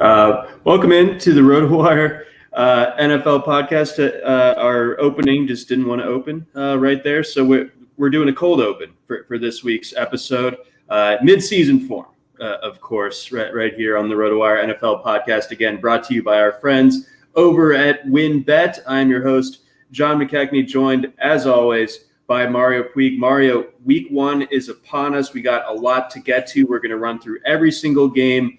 Welcome in to the RotoWire NFL podcast. Our opening just didn't want to open right there, so we're doing a cold open for this week's episode. Mid-season form, of course, right here on the RotoWire NFL podcast. Again, brought to you by our friends over at WinBet. I'm your host, John McKechnie, joined as always by Mario Puig. Mario, week one is upon us. We got a lot to get to. We're going to run through every single game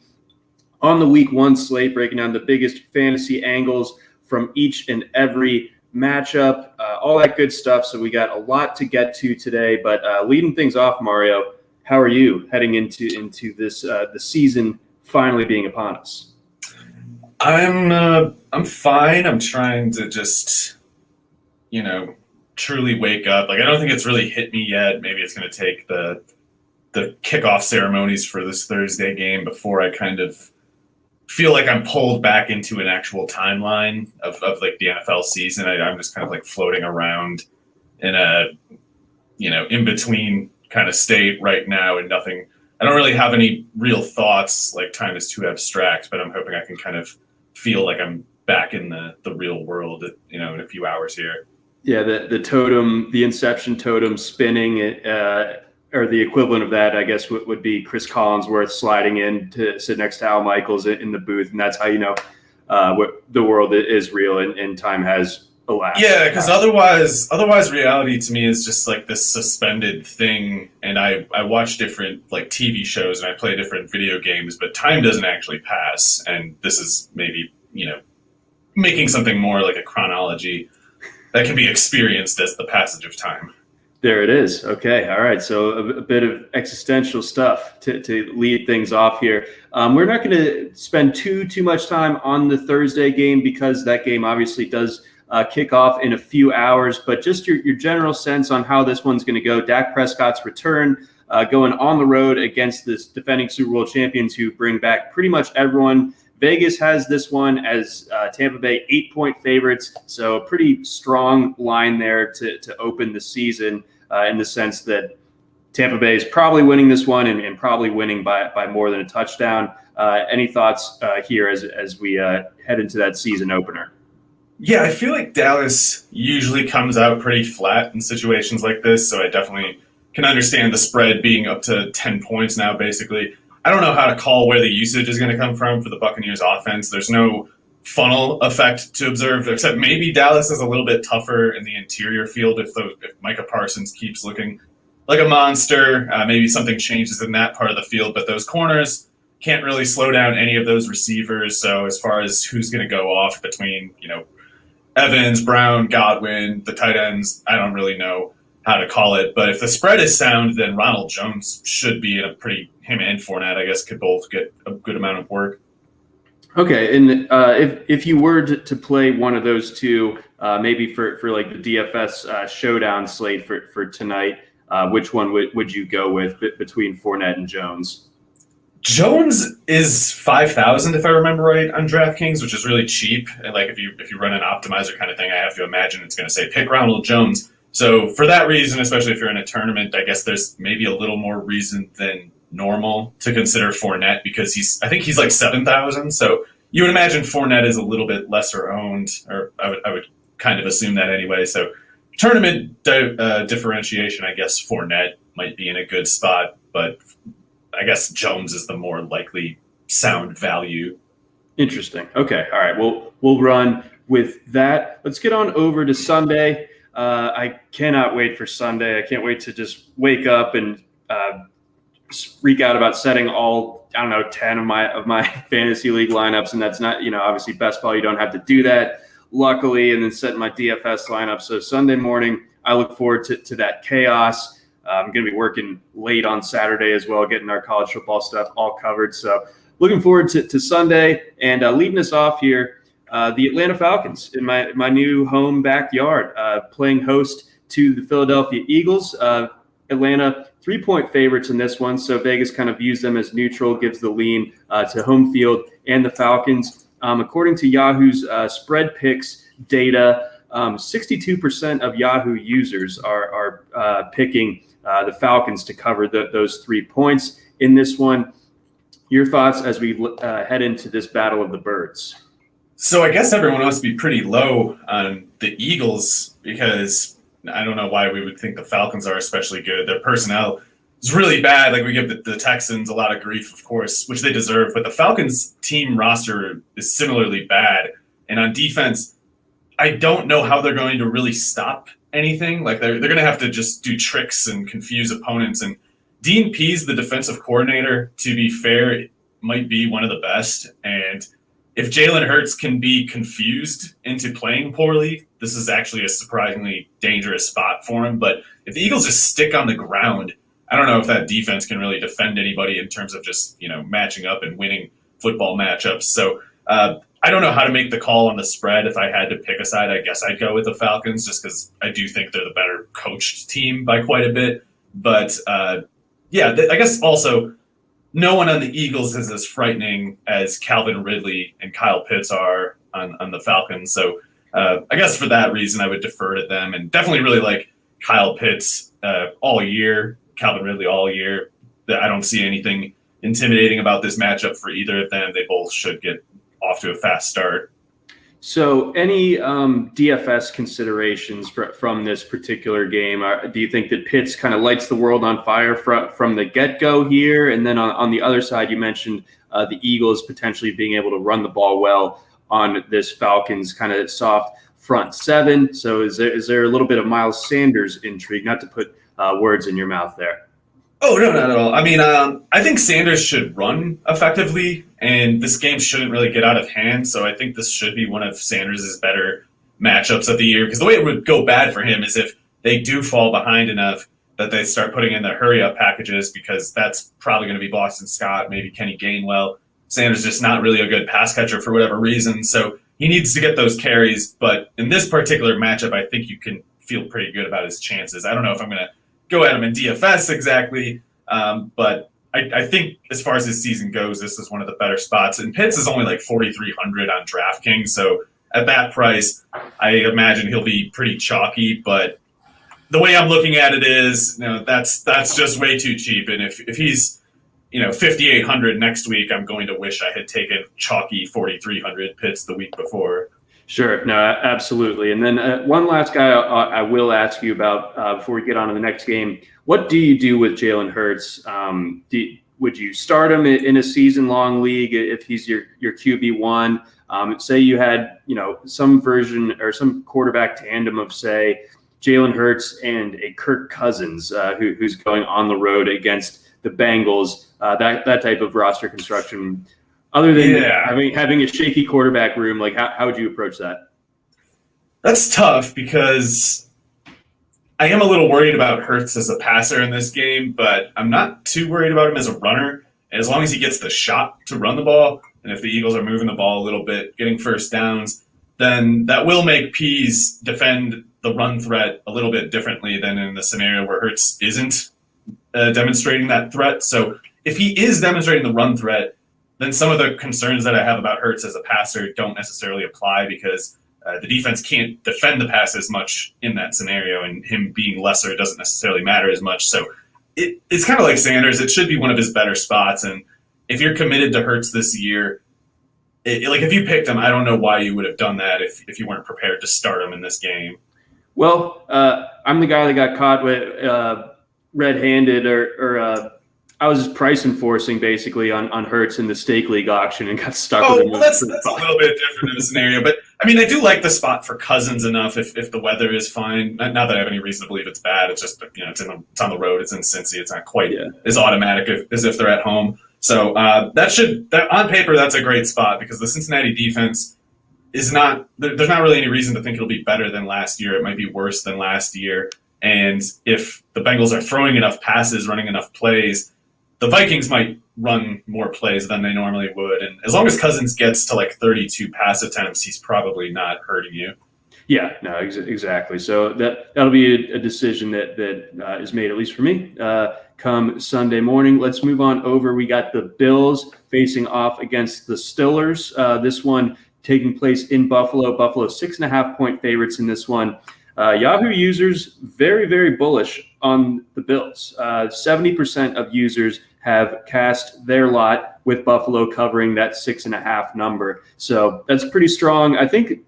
on the week one slate, breaking down the biggest fantasy angles from each and every matchup, all that good stuff. So we got a lot to get to today, but leading things off, Mario, how are you heading into this the season finally being upon us? I'm fine. I'm trying to just, truly wake up. Like, I don't think it's really hit me yet. Maybe it's going to take the kickoff ceremonies for this Thursday game before I kind of feel like I'm pulled back into an actual timeline of like the NFL season. I'm just kind of like floating around in a, in between kind of state right now, and nothing. I don't really have any real thoughts. Like, time is too abstract, but I'm hoping I can kind of feel like I'm back in the real world, in a few hours here. Yeah, the totem, the Inception totem spinning, or the equivalent of that, I guess, would be Chris Collinsworth sliding in to sit next to Al Michaels in the booth, and that's how you know what the world is real and time has elapsed. Yeah, because otherwise reality to me is just like this suspended thing, and I watch different like TV shows and I play different video games, but time doesn't actually pass, and this is maybe, making something more like a chronology that can be experienced as the passage of time. There it is. Okay. All right. So a bit of existential stuff to lead things off here. We're not going to spend too much time on the Thursday game because that game obviously does kick off in a few hours, but just your general sense on how this one's going to go. Dak Prescott's return, going on the road against this defending Super Bowl champions who bring back pretty much everyone. Vegas has this one as Tampa Bay 8-point favorites, so a pretty strong line there to open the season in the sense that Tampa Bay is probably winning this one and probably winning by more than a touchdown. Any thoughts here as we head into that season opener? Yeah, I feel like Dallas usually comes out pretty flat in situations like this, so I definitely can understand the spread being up to 10 points now, basically. I don't know how to call where the usage is going to come from for the Buccaneers offense. There's no funnel effect to observe, except maybe Dallas is a little bit tougher in the interior field if Micah Parsons keeps looking like a monster. Maybe something changes in that part of the field, but those corners can't really slow down any of those receivers. So as far as who's going to go off between, Evans, Brown, Godwin, the tight ends, I don't really know how to call it. But if the spread is sound, then Ronald Jones should be in him and Fournette, I guess, could both get a good amount of work. Okay, and if you were to play one of those two, maybe for like the DFS showdown slate for tonight, which one would you go with between Fournette and Jones? Jones is 5,000 if I remember right on DraftKings, which is really cheap. And like if you run an optimizer kind of thing, I have to imagine it's going to say pick Ronald Jones. So for that reason, especially if you're in a tournament, I guess there's maybe a little more reason than normal to consider Fournette because I think he's like 7,000. So you would imagine Fournette is a little bit lesser owned, or I would kind of assume that anyway. So tournament differentiation, I guess Fournette might be in a good spot, but I guess Jones is the more likely sound value. Interesting. Okay. All right. We'll run with that. Let's get on over to Sunday. I cannot wait for Sunday. I can't wait to just wake up and freak out about setting all, 10 of my fantasy league lineups. And that's not, obviously best ball. You don't have to do that, luckily, and then setting my DFS lineup. So Sunday morning, I look forward to that chaos. I'm going to be working late on Saturday as well, getting our college football stuff all covered. So looking forward to Sunday, and leading us off here, the Atlanta Falcons in my new home backyard, playing host to the Philadelphia Eagles. Atlanta 3-point favorites in this one, so Vegas kind of views them as neutral, gives the lean to home field and the Falcons. According to Yahoo's spread picks data, 62% of Yahoo users are picking the Falcons to cover those 3 points in this one. Your thoughts as we head into this battle of the birds? So I guess everyone wants to be pretty low on the Eagles because I don't know why we would think the Falcons are especially good. Their personnel is really bad. Like we give the Texans a lot of grief, of course, which they deserve. But the Falcons team roster is similarly bad. And on defense, I don't know how they're going to really stop anything. Like they're going to have to just do tricks and confuse opponents. And Dean Pease, the defensive coordinator, to be fair, might be one of the best. And if Jalen Hurts can be confused into playing poorly, this is actually a surprisingly dangerous spot for him. But if the Eagles just stick on the ground, I don't know if that defense can really defend anybody in terms of just, matching up and winning football matchups. So I don't know how to make the call on the spread. If I had to pick a side, I guess I'd go with the Falcons just because I do think they're the better coached team by quite a bit. But I guess also no one on the Eagles is as frightening as Calvin Ridley and Kyle Pitts are on the Falcons. So I guess for that reason, I would defer to them and definitely really like Kyle Pitts all year, Calvin Ridley all year. I don't see anything intimidating about this matchup for either of them. They both should get off to a fast start. So any DFS considerations from this particular game? Do you think that Pitts kind of lights the world on fire from the get-go here? And then on the other side, you mentioned the Eagles potentially being able to run the ball well on this Falcons kind of soft front seven. So is there a little bit of Miles Sanders intrigue? Not to put words in your mouth there. Oh, no, not at all. I mean, I think Sanders should run effectively, and this game shouldn't really get out of hand. So I think this should be one of Sanders' better matchups of the year. Because the way it would go bad for him is if they do fall behind enough that they start putting in the hurry-up packages, because that's probably going to be Boston Scott, maybe Kenny Gainwell. Sanders just not really a good pass catcher for whatever reason. So he needs to get those carries. But in this particular matchup, I think you can feel pretty good about his chances. I don't know if I'm going to go at him in DFS exactly, but I think as far as his season goes, this is one of the better spots. And Pitts is only like 4,300 on DraftKings, so at that price, I imagine he'll be pretty chalky. But the way I'm looking at it is, that's just way too cheap. And if he's 5,800 next week, I'm going to wish I had taken chalky 4,300 Pitts the week before. Sure. No, absolutely. And then one last guy I will ask you about before we get on to the next game. What do you do with Jalen Hurts? Would you start him in a season-long league if he's your QB1? Say you had some version or some quarterback tandem of, say, Jalen Hurts and a Kirk Cousins who's going on the road against the Bengals, that type of roster construction. Other than having a shaky quarterback room, like how would you approach that? That's tough because I am a little worried about Hurts as a passer in this game, but I'm not too worried about him as a runner. And as long as he gets the shot to run the ball, and if the Eagles are moving the ball a little bit, getting first downs, then that will make Pease defend the run threat a little bit differently than in the scenario where Hurts isn't demonstrating that threat. So if he is demonstrating the run threat, then some of the concerns that I have about Hurts as a passer don't necessarily apply because the defense can't defend the pass as much in that scenario, and him being lesser doesn't necessarily matter as much. So it's kind of like Sanders. It should be one of his better spots. And if you're committed to Hurts this year, like if you picked him, I don't know why you would have done that if you weren't prepared to start him in this game. Well, I'm the guy that got caught with red-handed or I was just price enforcing basically on Hurts in the stake league auction and got stuck with him. Well, that's a little bit different of a scenario. But, I mean, I do like the spot for Cousins enough if the weather is fine. Not that I have any reason to believe it's bad. It's just, it's on the road. It's in Cincy. It's not quite as automatic as if they're at home. So on paper, that's a great spot because the Cincinnati defense is not – there's not really any reason to think it'll be better than last year. It might be worse than last year. And if the Bengals are throwing enough passes, running enough plays – the Vikings might run more plays than they normally would. And as long as Cousins gets to like 32 pass attempts, he's probably not hurting you. Yeah, no, exactly. So that'll be a decision that is made, at least for me, come Sunday morning. Let's move on over. We got the Bills facing off against the Steelers. This one taking place in Buffalo. Buffalo 6.5-point favorites in this one. Yahoo users very, very bullish on the Bills. 70% of users have cast their lot with Buffalo covering that 6.5 number. So that's pretty strong. I think,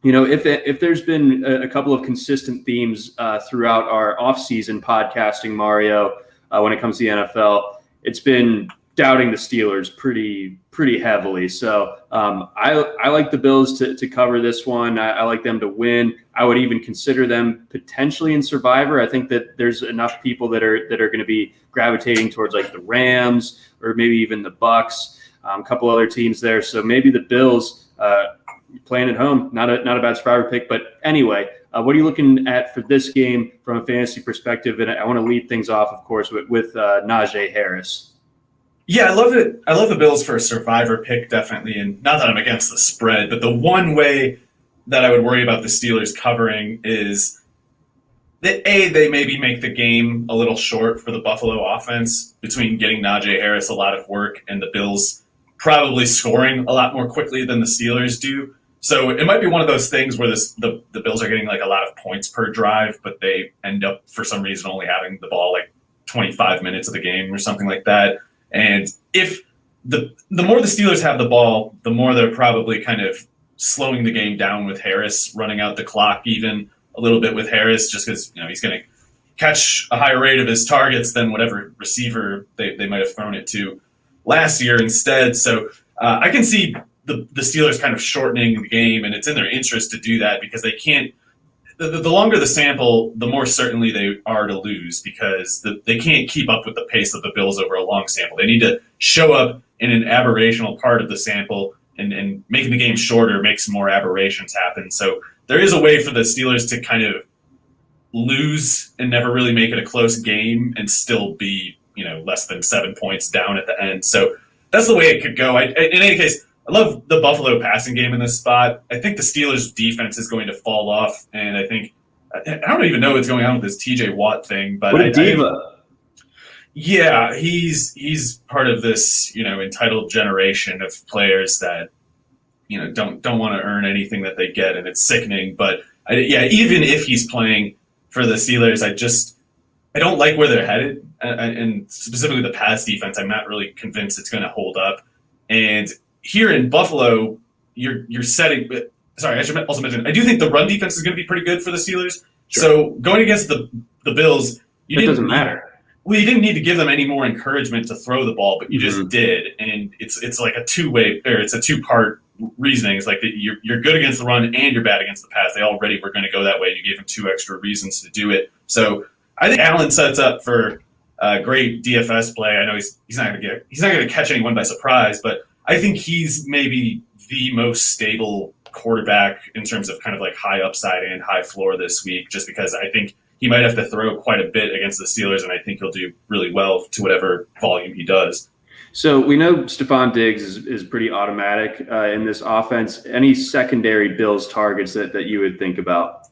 if there's been a couple of consistent themes throughout our offseason podcasting, Mario, when it comes to the NFL, it's been doubting the Steelers pretty heavily. So I like the Bills to cover this one. I like them to win. I would even consider them potentially in Survivor. I think that there's enough people that are going to be gravitating towards like the Rams or maybe even the Bucks, a couple other teams there. So maybe the Bills playing at home, not a bad Survivor pick. But anyway, what are you looking at for this game from a fantasy perspective? And I want to lead things off, of course, with Najee Harris. Yeah, I love it. I love the Bills for a Survivor pick, definitely. And not that I'm against the spread, but the one way that I would worry about the Steelers covering is that, they maybe make the game a little short for the Buffalo offense between getting Najee Harris a lot of work and the Bills probably scoring a lot more quickly than the Steelers do. So it might be one of those things where the Bills are getting like a lot of points per drive, but they end up for some reason only having the ball like 25 minutes of the game or something like that. And if the more the Steelers have the ball, the more they're probably kind of slowing the game down with Harris, running out the clock even a little bit with Harris, just because he's going to catch a higher rate of his targets than whatever receiver they might have thrown it to last year instead. So I can see the Steelers kind of shortening the game, and it's in their interest to do that because they can't. The longer the sample, the more certainly they are to lose because they can't keep up with the pace of the Bills over a long sample. They need to show up in an aberrational part of the sample, and making the game shorter makes more aberrations happen. So there is a way for the Steelers to kind of lose and never really make it a close game and still be, less than 7 points down at the end. So that's the way it could go. In any case, I love the Buffalo passing game in this spot. I think the Steelers' defense is going to fall off, and I don't even know what's going on with this T.J. Watt thing. But what a diva! Yeah, he's part of this entitled generation of players that don't want to earn anything that they get, and it's sickening. But even if he's playing for the Steelers, I don't like where they're headed, and specifically the pass defense. I'm not really convinced it's going to hold up, and here in Buffalo, you're setting. Sorry, I should also mention. I do think the run defense is going to be pretty good for the Steelers. Sure. So going against the Bills, it doesn't matter. Well, you didn't need to give them any more encouragement to throw the ball, but you just did, and it's like a two-way, or it's a two-part reasoning. It's like you're good against the run and you're bad against the pass. They already were going to go that way. You gave them 2 extra reasons to do it. So I think Allen sets up for a great DFS play. I know he's not going to catch anyone by surprise, but I think he's maybe the most stable quarterback in terms of kind of like high upside and high floor this week, just because I think he might have to throw quite a bit against the Steelers, and I think he'll do really well to whatever volume he does. So we know Stephon Diggs is pretty automatic in this offense. Any secondary Bills targets that you would think about?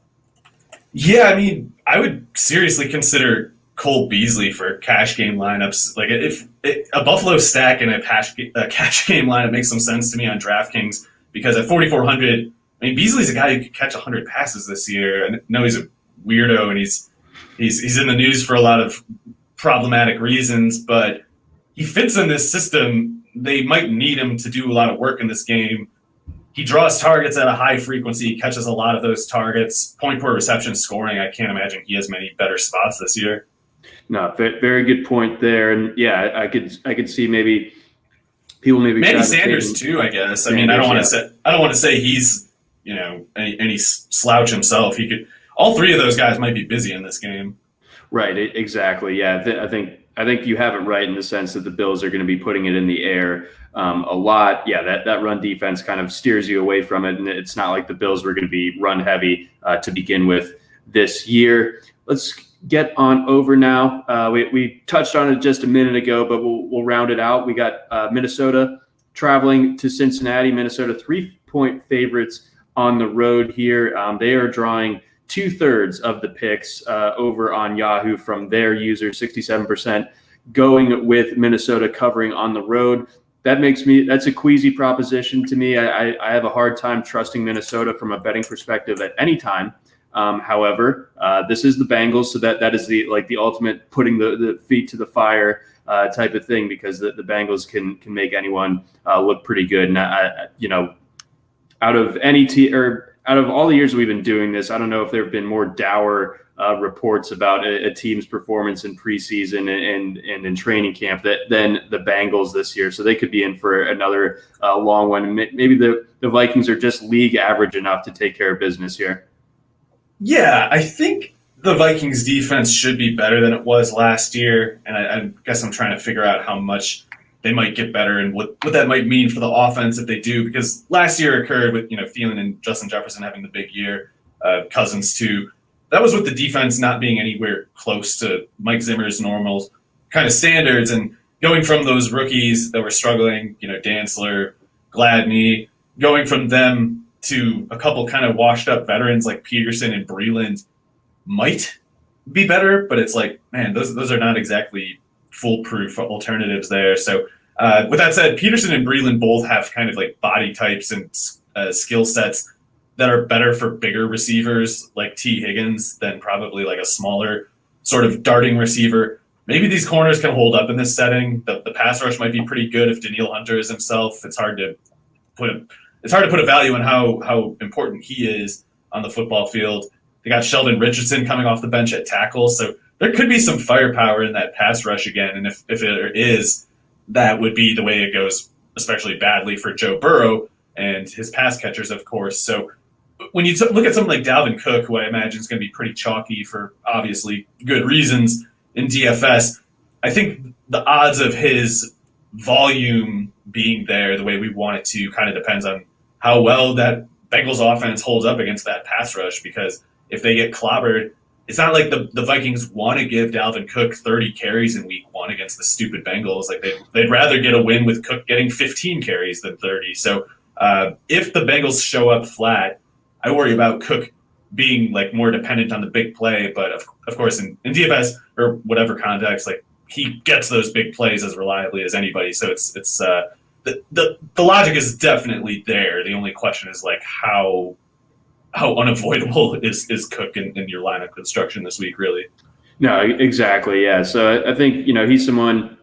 Yeah, I mean, I would seriously consider Cole Beasley for cash game lineups. Like if a Buffalo stack and a cash game lineup makes some sense to me on DraftKings, because at 4,400, I mean, Beasley's a guy who could catch 100 passes this year. I know he's a weirdo and he's in the news for a lot of problematic reasons, but he fits in this system. They might need him to do a lot of work in this game. He draws targets at a high frequency. He catches a lot of those targets. Point per reception scoring, I can't imagine he has many better spots this year. No, very good point there. And yeah, I could see maybe people Manny Sanders too, I guess. I mean, I don't want to say he's any slouch himself. He could. All 3 of those guys might be busy in this game. Right. Exactly. Yeah. I think you have it right in the sense that the Bills are going to be putting it in the air a lot. Yeah. That run defense kind of steers you away from it, and it's not like the Bills were going to be run heavy to begin with this year. Let's get on over now. We touched on it just a minute ago, but we'll round it out. We got Minnesota traveling to Cincinnati. Minnesota 3-point favorites on the road here. They are drawing 2/3 of the picks over on Yahoo from their users, 67% going with Minnesota covering on the road. That's a queasy proposition to me. I have a hard time trusting Minnesota from a betting perspective at any time. However, this is the Bengals, so that is the ultimate putting the feet to the fire type of thing, because the Bengals can make anyone look pretty good. And out of out of all the years we've been doing this, I don't know if there have been more dour reports about a team's performance in preseason and in training camp than the Bengals this year. So they could be in for another long one. Maybe the Vikings are just league average enough to take care of business here. Yeah, I think the Vikings defense should be better than it was last year. And I guess I'm trying to figure out how much they might get better and what that might mean for the offense if they do. Because last year occurred with, Thielen and Justin Jefferson having the big year, Cousins too. That was with the defense not being anywhere close to Mike Zimmer's normal kind of standards. And going from those rookies that were struggling, Dantzler, Gladney, going from them to a couple kind of washed up veterans like Peterson and Breeland might be better, but it's like, man, those are not exactly foolproof alternatives there. So with that said, Peterson and Breeland both have kind of like body types and skill sets that are better for bigger receivers like T. Higgins than probably like a smaller sort of darting receiver. Maybe these corners can hold up in this setting. The pass rush might be pretty good if Danielle Hunter is himself. It's hard to put a value on how important he is on the football field. They got Sheldon Richardson coming off the bench at tackle, so there could be some firepower in that pass rush again. And if there is, that would be the way it goes, especially badly for Joe Burrow and his pass catchers, of course. So when you look at something like Dalvin Cook, who I imagine is going to be pretty chalky for obviously good reasons in DFS, I think the odds of his volume being there the way we want it to kind of depends on how well that Bengals offense holds up against that pass rush, because if they get clobbered, it's not like the Vikings want to give Dalvin Cook 30 carries in week 1 against the stupid Bengals. Like they'd rather get a win with Cook getting 15 carries than 30. So if the Bengals show up flat, I worry about Cook being like more dependent on the big play. But of course, in DFS or whatever context, like he gets those big plays as reliably as anybody. So it's the logic is definitely there. The only question is like how unavoidable is Cook in your lineup construction this week, really? No, exactly. Yeah. So I think, he's someone,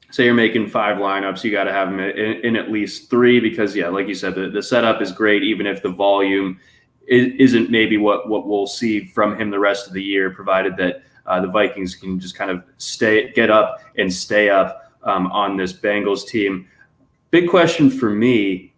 say you're making 5 lineups, you got to have him in at least 3, because, yeah, like you said, the setup is great, even if the volume isn't maybe what we'll see from him the rest of the year, provided that the Vikings can just kind of get up and stay up on this Bengals team. Big question for me.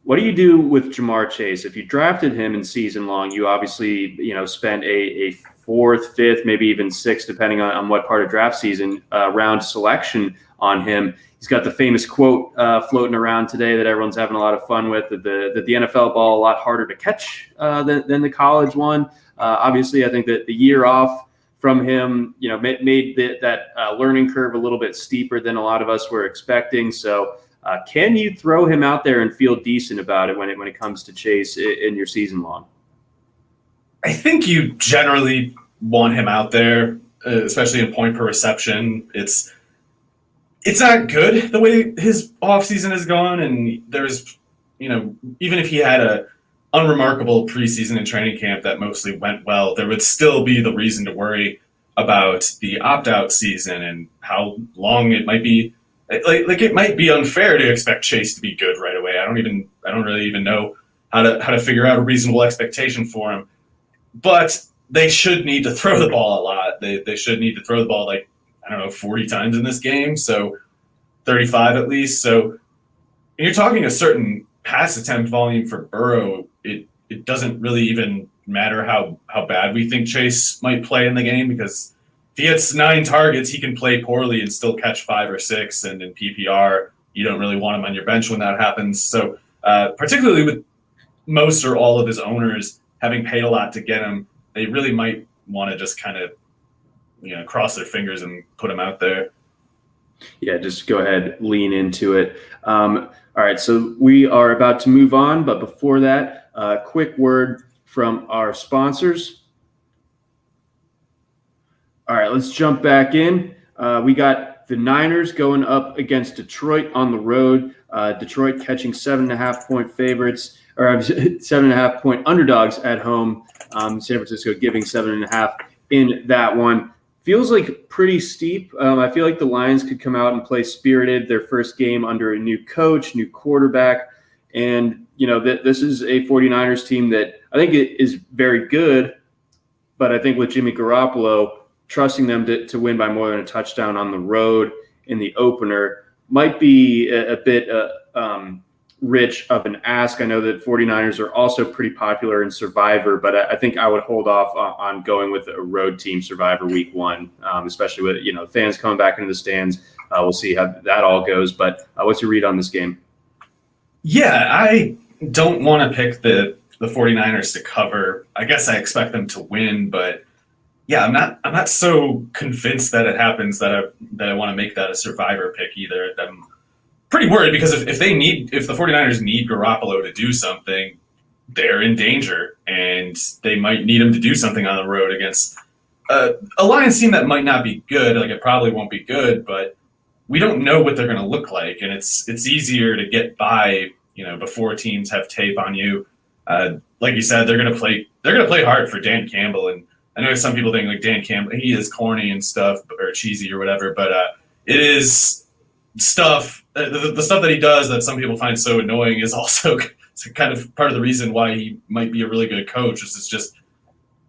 What do you do with Jamar Chase? If you drafted him in season long, you obviously, spent a 4th, 5th, maybe even 6th, depending on what part of draft season, round selection on him. He's got the famous quote floating around today that everyone's having a lot of fun with, that the NFL ball a lot harder to catch than the college one. Obviously, I think that the year off from him, made that learning curve a little bit steeper than a lot of us were expecting. So can you throw him out there and feel decent about it when it comes to Chase in your season long? I think you generally want him out there, especially in point per reception. It's not good the way his offseason has gone, and there's, even if he had a unremarkable preseason and training camp that mostly went well, there would still be the reason to worry about the opt-out season and how long it might be. Like it might be unfair to expect Chase to be good right away. I don't really even know how to figure out a reasonable expectation for him. But they should need to throw the ball a lot. They should need to throw the ball 40 times in this game, so 35 at least. So you're talking a certain pass attempt volume for Burrow. It doesn't really even matter how bad we think Chase might play in the game, because if he gets 9 targets, he can play poorly and still catch 5 or 6. And in PPR, you don't really want him on your bench when that happens. So particularly with most or all of his owners having paid a lot to get him, they really might want to just kind of, cross their fingers and put him out there. Yeah, just go ahead, lean into it. All right, so we are about to move on, but before that, quick word from our sponsors. All right, let's jump back in. We got the Niners going up against Detroit on the road. Detroit catching 7.5-point favorites. or 7.5 point underdogs at home. San Francisco giving 7.5 in that one. Feels like pretty steep. I feel like the Lions could come out and play spirited, their first game under a new coach, new quarterback. And, this is a 49ers team that I think it is very good, but I think with Jimmy Garoppolo, trusting them to win by more than a touchdown on the road in the opener might be a bit rich of an ask. I know that 49ers are also pretty popular in Survivor, but I think I would hold off on going with a road team Survivor week one, especially with, fans coming back into the stands. We'll see how that all goes. But what's your read on this game? Yeah, I don't want to pick the 49ers to cover. I guess I expect them to win, but yeah, I'm not so convinced that it happens that I want to make that a Survivor pick either. I'm pretty worried because if the 49ers need Garoppolo to do something, they're in danger, and they might need him to do something on the road against a Lions team that might not be good. Like, it probably won't be good, but we don't know what they're going to look like, and it's easier to get by, before teams have tape on you. Like you said, they're going to play hard for Dan Campbell, and I know some people think like Dan Campbell, he is corny and stuff or cheesy or whatever, but it is stuff. The stuff that he does that some people find so annoying is also kind of part of the reason why he might be a really good coach. It's just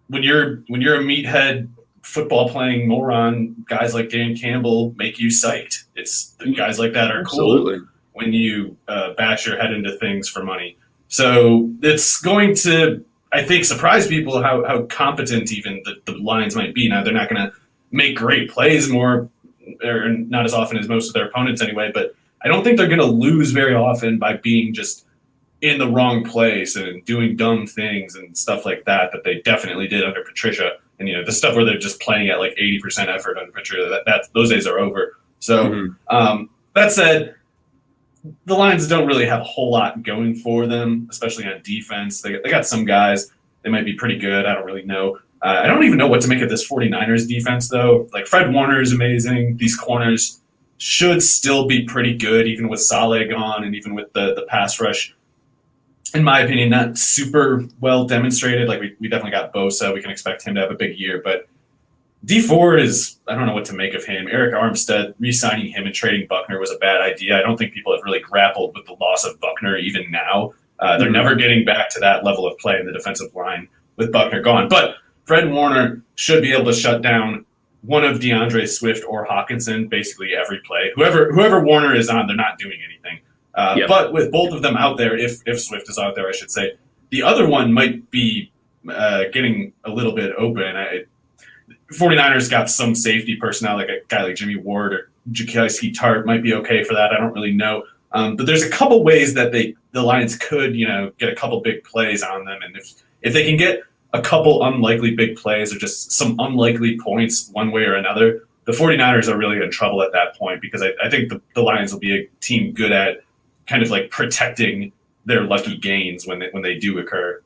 when you're a meathead football playing moron, guys like Dan Campbell make you psyched. It's the guys like that are Absolutely. Cool when you bash your head into things for money. So it's going to, I think, surprise people how competent even the Lions might be. Now, they're not going to make great plays more, or not as often as most of their opponents anyway, but I don't think they're going to lose very often by being just in the wrong place and doing dumb things and stuff like that they definitely did under Patricia. And, the stuff where they're just playing at like 80% effort under Patricia, those days are over. So that said, the Lions don't really have a whole lot going for them, especially on defense. They got some guys. They might be pretty good. I don't really know. I don't even know what to make of this 49ers defense, though. Like, Fred Warner is amazing. These corners should still be pretty good, even with Saleh gone and even with the pass rush. In my opinion, not super well demonstrated. Like, we definitely got Bosa. We can expect him to have a big year. But D Ford is, I don't know what to make of him. Eric Armstead, re-signing him and trading Buckner was a bad idea. I don't think people have really grappled with the loss of Buckner even now. They're never getting back to that level of play in the defensive line with Buckner gone. But Fred Warner should be able to shut down one of DeAndre Swift or Hawkinson basically every play. Whoever Warner is on, they're not doing anything. But with both of them out there, if Swift is out there, I should say, the other one might be getting a little bit open. 49ers got some safety personnel, like a guy like Jimmy Ward or Jaquiski Tart might be okay for that. I don't really know. But there's a couple ways that the Lions could, get a couple big plays on them. And if they can get a couple unlikely big plays or just some unlikely points one way or another, the 49ers are really in trouble at that point, because I think the Lions will be a team good at kind of like protecting their lucky gains when they do occur.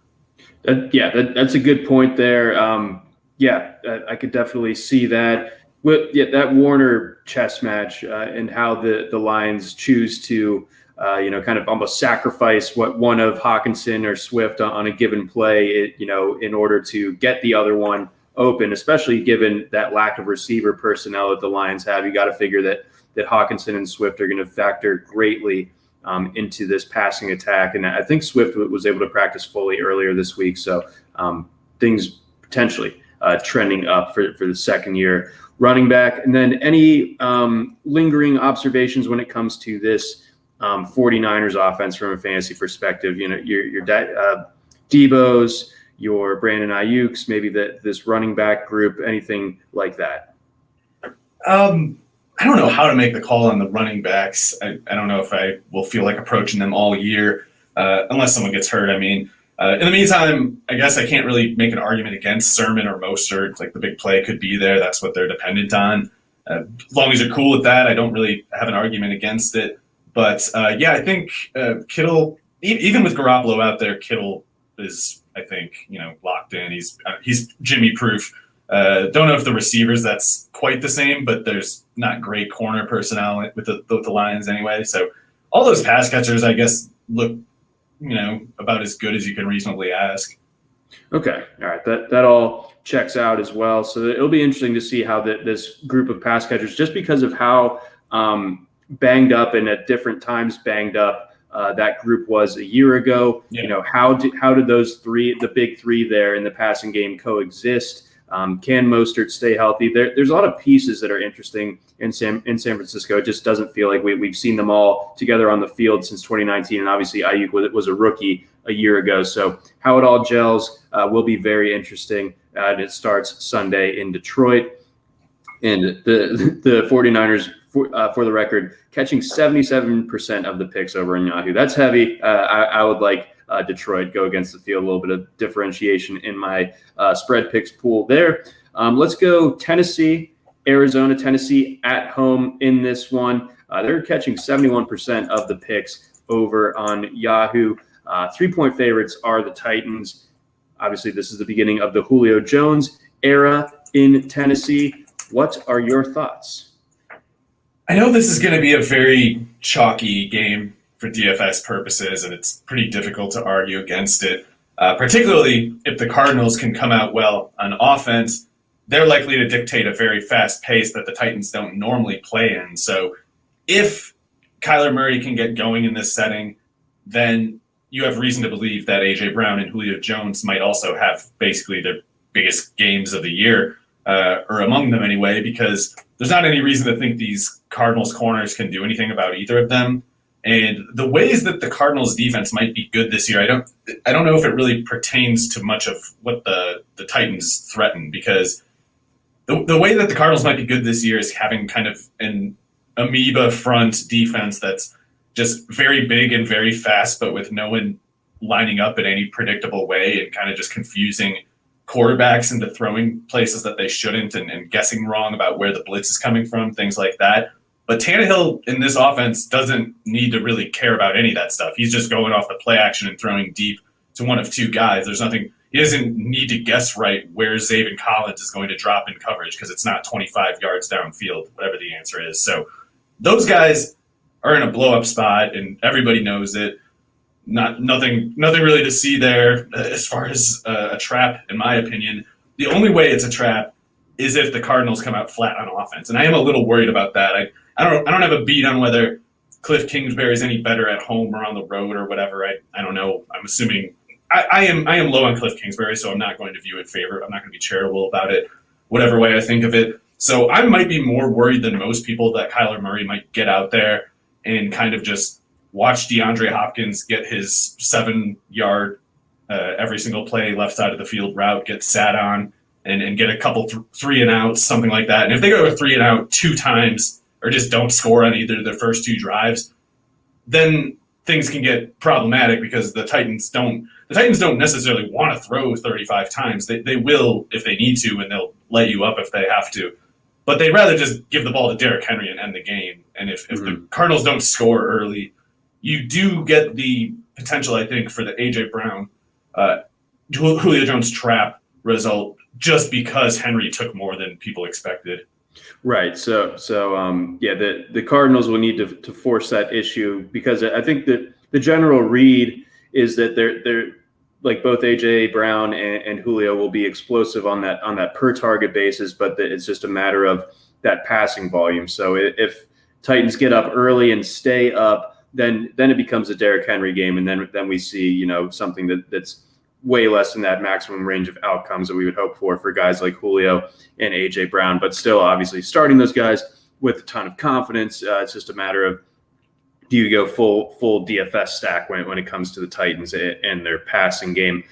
That's a good point there. I could definitely see that. That Warner chess match and how the Lions choose to, kind of almost sacrifice what one of Hawkinson or Swift on a given play, in order to get the other one open, especially given that lack of receiver personnel that the Lions have. You got to figure that Hawkinson and Swift are going to factor greatly into this passing attack. And I think Swift was able to practice fully earlier this week. So things potentially trending up for the second year running back. And then any lingering observations when it comes to this 49ers offense from a fantasy perspective? Your Debo's, your Brandon Ayuk's, maybe this running back group, anything like that? I don't know how to make the call on the running backs. I don't know if I will feel like approaching them all year, unless someone gets hurt. I mean, in the meantime, I guess I can't really make an argument against Sermon or Mostert. Like, the big play could be there. That's what they're dependent on. As long as you're cool with that, I don't really have an argument against it. But, I think Kittle, even with Garoppolo out there, Kittle is, I think, locked in. He's Jimmy-proof. Don't know if the receivers that's quite the same, but there's not great corner personnel with the Lions anyway. So all those pass catchers, I guess, look about as good as you can reasonably ask. Okay. All right. That all checks out as well. So it'll be interesting to see how this group of pass catchers, just because of how banged up and at different times banged up that group was a year ago. Yeah. How did those three, the big three there in the passing game, coexist? Can Mostert stay healthy? There's a lot of pieces that are interesting in San Francisco. It just doesn't feel like we've seen them all together on the field since 2019. And obviously Ayuk was a rookie a year ago. So how it all gels will be very interesting. And it starts Sunday in Detroit. And the 49ers, for the record, catching 77% of the picks over in Yahoo. That's heavy. I would like Detroit go against the field, a little bit of differentiation in my spread picks pool there. Let's go Tennessee, Arizona. Tennessee at home in this one. They're catching 71% of the picks over on Yahoo. 3-point favorites are the Titans. Obviously, this is the beginning of the Julio Jones era in Tennessee. What are your thoughts? I know this is going to be a very chalky game for DFS purposes, and it's pretty difficult to argue against it, particularly if the Cardinals can come out well on offense. They're likely to dictate a very fast pace that the Titans don't normally play in. So if Kyler Murray can get going in this setting, then you have reason to believe that A.J. Brown and Julio Jones might also have basically their biggest games of the year, or among them anyway, because there's not any reason to think these Cardinals corners can do anything about either of them. And the ways that the Cardinals defense might be good this year, I don't know if it really pertains to much of what the Titans threaten, because the way that the Cardinals might be good this year is having kind of an amoeba front defense that's just very big and very fast, but with no one lining up in any predictable way, and kind of just confusing quarterbacks into throwing places that they shouldn't, and guessing wrong about where the blitz is coming from, things like that. But Tannehill in this offense doesn't need to really care about any of that stuff. He's just going off the play action and throwing deep to one of two guys. There's nothing. He doesn't need to guess right where Zaven Collins is going to drop in coverage, because it's not 25 yards downfield, whatever the answer is. So those guys are in a blow-up spot, and everybody knows it. Nothing really to see there as far as a trap, in my opinion. The only way it's a trap is if the Cardinals come out flat on offense, and I am a little worried about that. I don't have a beat on whether Cliff Kingsbury is any better at home or on the road or whatever. I don't know. I'm assuming I am low on Cliff Kingsbury, so I'm not going to view it favor. I'm not going to be charitable about it, whatever way I think of it. So I might be more worried than most people that Kyler Murray might get out there and kind of just watch DeAndre Hopkins get his 7-yard every single play left side of the field route, get sat on, and get a couple 3-and-outs, something like that. And if they go to 3-and-out 2 times or just don't score on either of their first 2 drives, then things can get problematic, because the Titans don't necessarily want to throw 35 times. They will if they need to, and they'll let you up if they have to. But they'd rather just give the ball to Derrick Henry and end the game. And if the Cardinals don't score early, you do get the potential, I think, for the A.J. Brown, Julio Jones trap result, just because Henry took more than people expected. Right. So the Cardinals will need to force that issue, because I think that the general read is that they're like both AJ Brown and Julio will be explosive on that per target basis, but it's just a matter of that passing volume. So if Titans get up early and stay up, then it becomes a Derrick Henry game, and then we see something that's way less than that maximum range of outcomes that we would hope for guys like Julio and A.J. Brown. But still, obviously, starting those guys with a ton of confidence. It's just a matter of, do you go full DFS stack when it comes to the Titans and their passing game?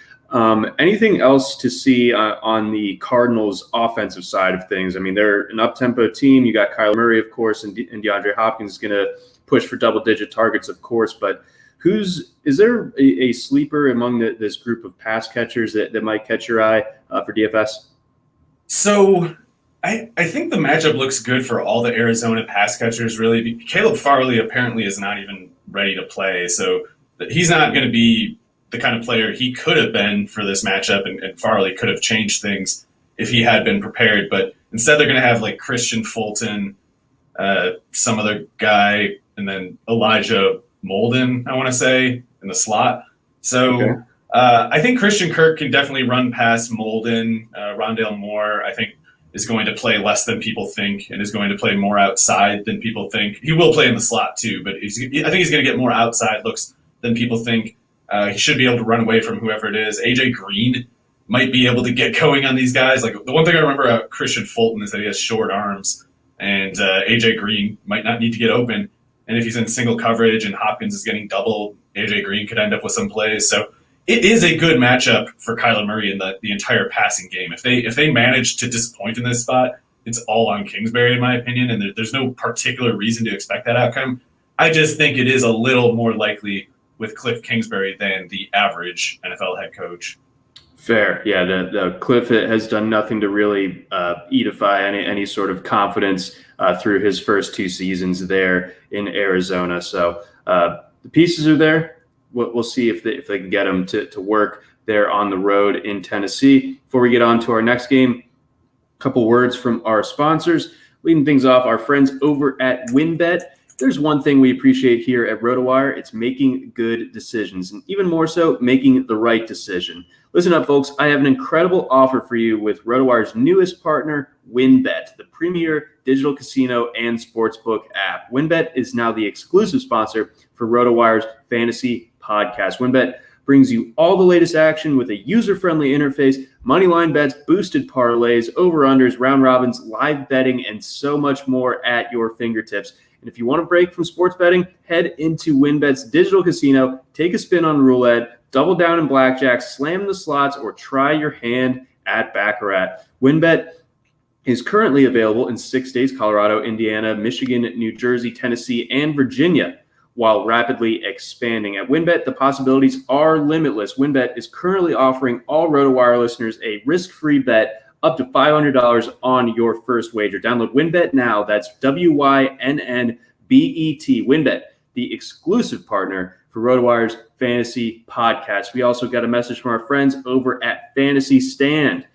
Anything else to see on the Cardinals' offensive side of things? I mean, they're an up-tempo team. You got Kyler Murray, of course, and DeAndre Hopkins is going to push for double-digit targets, of course, but is there a sleeper among this group of pass catchers that might catch your eye for DFS? So I think the matchup looks good for all the Arizona pass catchers, really. Caleb Farley apparently is not even ready to play, so he's not going to be the kind of player he could have been for this matchup, and Farley could have changed things if he had been prepared. But instead they're going to have like Christian Fulton, some other guy, and then Elijah Molden, I want to say, in the slot. So Okay. I think Christian Kirk can definitely run past Molden. Rondale Moore, I think, is going to play less than people think and is going to play more outside than people think. He will play in the slot too, but I think he's going to get more outside looks than people think. He should be able to run away from whoever it is. AJ Green might be able to get going on these guys. Like the one thing I remember about Christian Fulton is that he has short arms, and AJ Green might not need to get open. And if he's in single coverage and Hopkins is getting double, AJ Green could end up with some plays. So it is a good matchup for Kyler Murray in the entire passing game. If they manage to disappoint in this spot, it's all on Kingsbury, in my opinion, and there's no particular reason to expect that outcome. I just think it is a little more likely with Cliff Kingsbury than the average NFL head coach. Fair. Yeah, the Cliff has done nothing to really edify any sort of confidence through his first 2 seasons there in Arizona. So the pieces are there. We'll see if they can get them to work there on the road in Tennessee. Before we get on to our next game, a couple words from our sponsors. Leading things off, our friends over at WynnBET. There's one thing we appreciate here at RotoWire. It's making good decisions, and even more so, making the right decision. Listen up, folks. I have an incredible offer for you with RotoWire's newest partner, WynnBET, the premier digital casino and sportsbook app. WynnBET is now the exclusive sponsor for RotoWire's fantasy podcast. WynnBET brings you all the latest action with a user-friendly interface, moneyline bets, boosted parlays, over-unders, round robins, live betting, and so much more at your fingertips. And if you want to break from sports betting, head into WynnBET's digital casino, take a spin on roulette, double down in blackjack, slam the slots, or try your hand at Baccarat. WynnBET is currently available in 6 states: Colorado, Indiana, Michigan, New Jersey, Tennessee, and Virginia, while rapidly expanding. At WynnBET, the possibilities are limitless. WynnBET is currently offering all RotoWire listeners a risk-free bet up to $500 on your first wager. Download WynnBET now. That's WynnBET. WynnBET, the exclusive partner for RotoWire's fantasy podcast. We also got a message from our friends over at Fantasy Stand.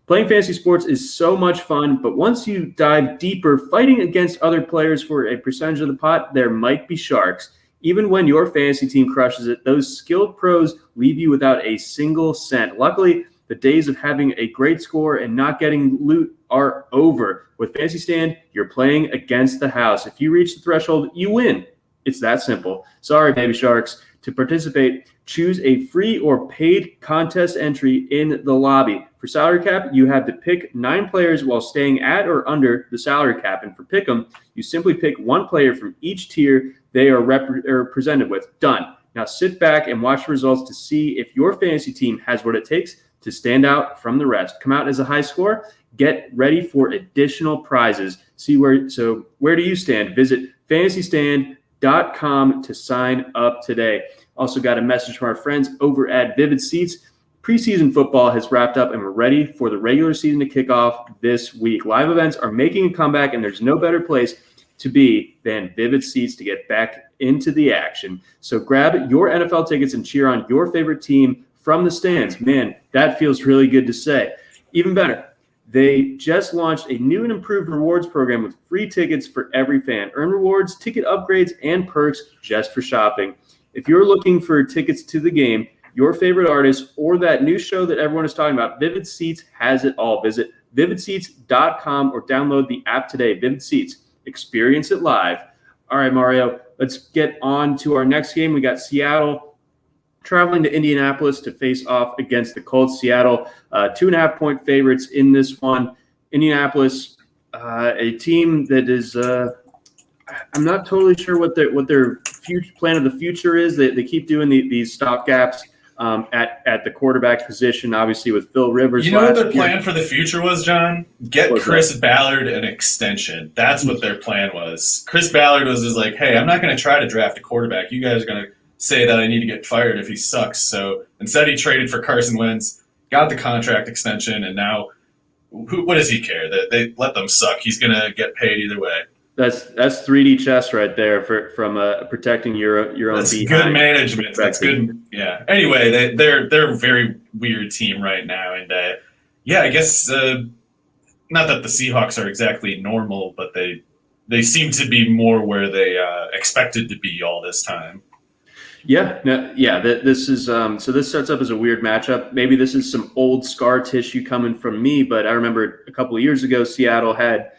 Playing fantasy sports is so much fun, but once you dive deeper, fighting against other players for a percentage of the pot, there might be sharks. Even when your fantasy team crushes it, those skilled pros leave you without a single cent. Luckily, the days of having a great score and not getting loot are over. With Fantasy Stand, you're playing against the house. If you reach the threshold, you win. It's that simple. Sorry, baby sharks. To participate, choose a free or paid contest entry in the lobby. For salary cap, you have to pick 9 players while staying at or under the salary cap. And for Pick'em, you simply pick 1 player from each tier they are presented with. Done. Now sit back and watch the results to see if your fantasy team has what it takes to stand out from the rest. Come out as a high score. Get ready for additional prizes. Where do you stand? Visit fantasystand.com to sign up today. Also got a message from our friends over at Vivid Seats. Preseason football has wrapped up and we're ready for the regular season to kick off this week. Live events are making a comeback and there's no better place to be than Vivid Seats to get back into the action. So grab your NFL tickets and cheer on your favorite team from the stands. Man, that feels really good to say. Even better, they just launched a new and improved rewards program with free tickets for every fan. Earn rewards, ticket upgrades, and perks just for shopping. If you're looking for tickets to the game, your favorite artist, or that new show that everyone is talking about, Vivid Seats has it all. Visit vividseats.com or download the app today. Vivid Seats. Experience it live. All right, Mario, let's get on to our next game. We got Seattle traveling to Indianapolis to face off against the Colts. Seattle, 2.5-point favorites in this one. Indianapolis, a team that is, I'm not totally sure what their future plan of the future is. They keep doing these stopgaps at the quarterback position, obviously with Phil Rivers. You know what their plan for the future was, John? Get Chris Ballard an extension. That's what their plan was. Chris Ballard was just like, hey, I'm not going to try to draft a quarterback. You guys are going to say that I need to get fired if he sucks. So instead he traded for Carson Wentz, got the contract extension, and now what does he care? They let them suck. He's going to get paid either way. That's 3D chess right there from protecting your own. That's good management. That's good. Yeah. Anyway, they're a very weird team right now, and I guess not that the Seahawks are exactly normal, but they seem to be more where they expected to be all this time. This is so this starts up as a weird matchup. Maybe this is some old scar tissue coming from me, but I remember a couple of years ago, Seattle had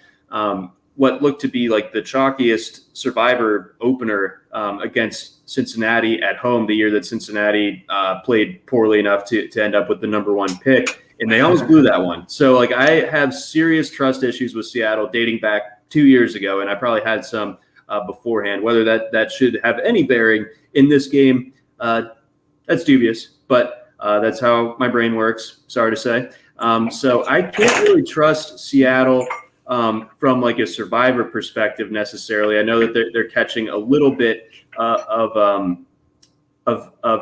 what looked to be like the chalkiest survivor opener against Cincinnati at home the year that Cincinnati played poorly enough to end up with the number 1 pick, and they almost blew that one. So like I have serious trust issues with Seattle dating back 2 years ago, and I probably had some beforehand. Whether that should have any bearing in this game, that's dubious, but that's how my brain works, sorry to say. So I can't really trust Seattle from like a survivor perspective necessarily. I know that they're catching a little bit of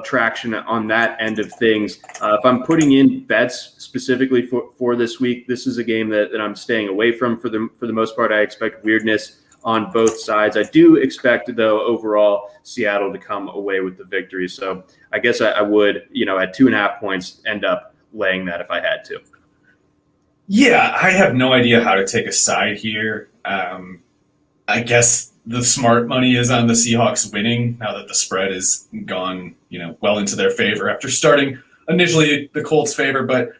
traction on that end of things. If I'm putting in bets specifically for this week, this is a game that I'm staying away from for the most part. I expect weirdness on both sides. I do expect, though, overall Seattle to come away with the victory. So I guess I would, at 2.5 points, end up laying that if I had to. Yeah, I have no idea how to take a side here. I guess the smart money is on the Seahawks winning now that the spread has gone, well into their favor after starting initially the Colts' favor. But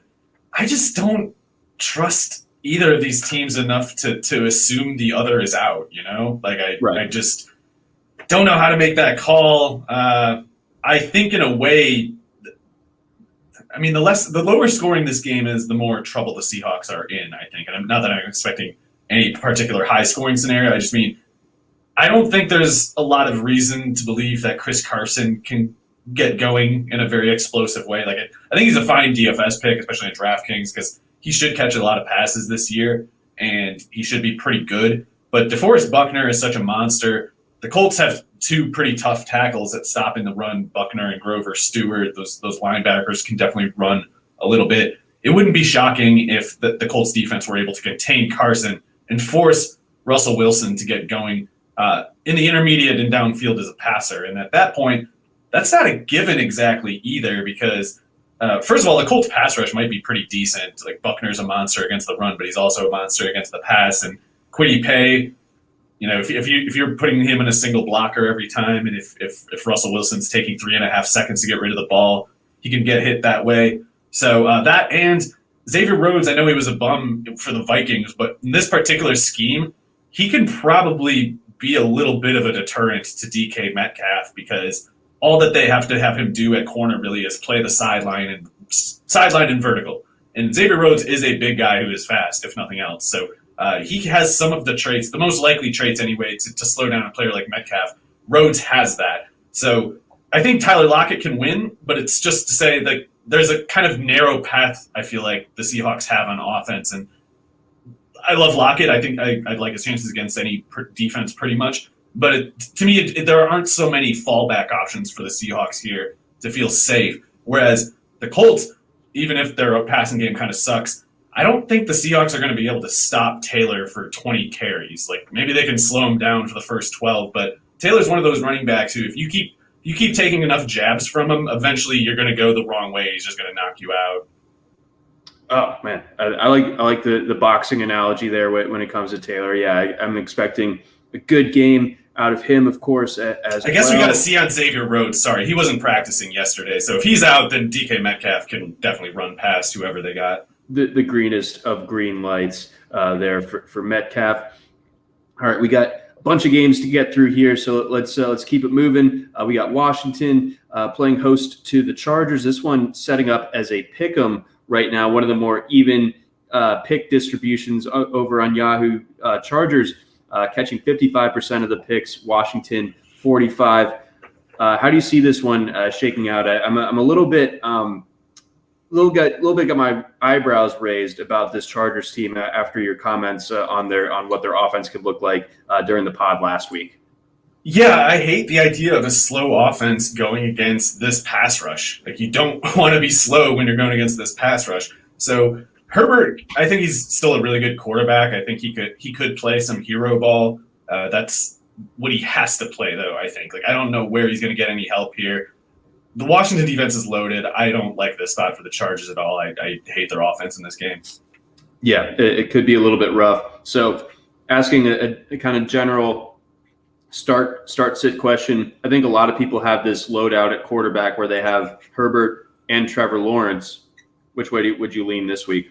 I just don't trust either of these teams enough to assume the other is out, I just don't know how to make that call. I think in a way, the lower scoring this game is, the more trouble the Seahawks are in, I think. And not that I'm expecting any particular high scoring scenario. I just mean, I don't think there's a lot of reason to believe that Chris Carson can get going in a very explosive way. I think he's a fine DFS pick, especially in DraftKings, because he should catch a lot of passes this year, and he should be pretty good. But DeForest Buckner is such a monster. The Colts have 2 pretty tough tackles at stopping the run, Buckner and Grover Stewart. Those linebackers can definitely run a little bit. It wouldn't be shocking if the Colts defense were able to contain Carson and force Russell Wilson to get going in the intermediate and downfield as a passer. And at that point, that's not a given exactly either, because first of all, the Colts pass rush might be pretty decent. Like, Buckner's a monster against the run, but he's also a monster against the pass. And Kwity Paye, if you're putting him in a single blocker every time, and if Russell Wilson's taking 3.5 seconds to get rid of the ball, he can get hit that way. So that, and Xavier Rhodes, I know he was a bum for the Vikings, but in this particular scheme, he can probably be a little bit of a deterrent to DK Metcalf, because all that they have to have him do at corner really is play the sideline and vertical. And Xavier Rhodes is a big guy who is fast, if nothing else. So he has some of the traits, the most likely traits anyway, to slow down a player like Metcalf. Rhodes has that. So I think Tyler Lockett can win, but it's just to say that there's a kind of narrow path I feel like the Seahawks have on offense. And I love Lockett. I think I'd like his chances against any defense pretty much. But to me, there aren't so many fallback options for the Seahawks here to feel safe. Whereas the Colts, even if their passing game kind of sucks, I don't think the Seahawks are going to be able to stop Taylor for 20 carries. Like, maybe they can slow him down for the first 12, but Taylor's one of those running backs who, if you keep taking enough jabs from him, eventually you're going to go the wrong way. He's just going to knock you out. Oh man, I like the boxing analogy there when it comes to Taylor. Yeah, I'm expecting a good game out of him, of course. I guess we got to see on Xavier Rhodes. Sorry, he wasn't practicing yesterday, so if he's out, then DK Metcalf can definitely run past whoever they got. The greenest of green lights there for Metcalf. All right, we got a bunch of games to get through here, so let's keep it moving. We got Washington playing host to the Chargers. This one setting up as a pick'em right now, one of the more even pick distributions over on Yahoo. Chargers catching 55% of the picks, Washington 45. How do you see this one shaking out? I'm a little bit got my eyebrows raised about this Chargers team after your comments on what their offense could look like during the pod last week. Yeah, I hate the idea of a slow offense going against this pass rush. Like, you don't want to be slow when you're going against this pass rush. So Herbert, I think he's still a really good quarterback. I think he could play some hero ball. That's what he has to play, though, I think. Like, I don't know where he's going to get any help here. The Washington defense is loaded. I don't like this spot for the Chargers at all. I hate their offense in this game. Yeah, it could be a little bit rough. So asking a kind of general start sit question. I think a lot of people have this loadout at quarterback where they have Herbert and Trevor Lawrence. Which way would you lean this week?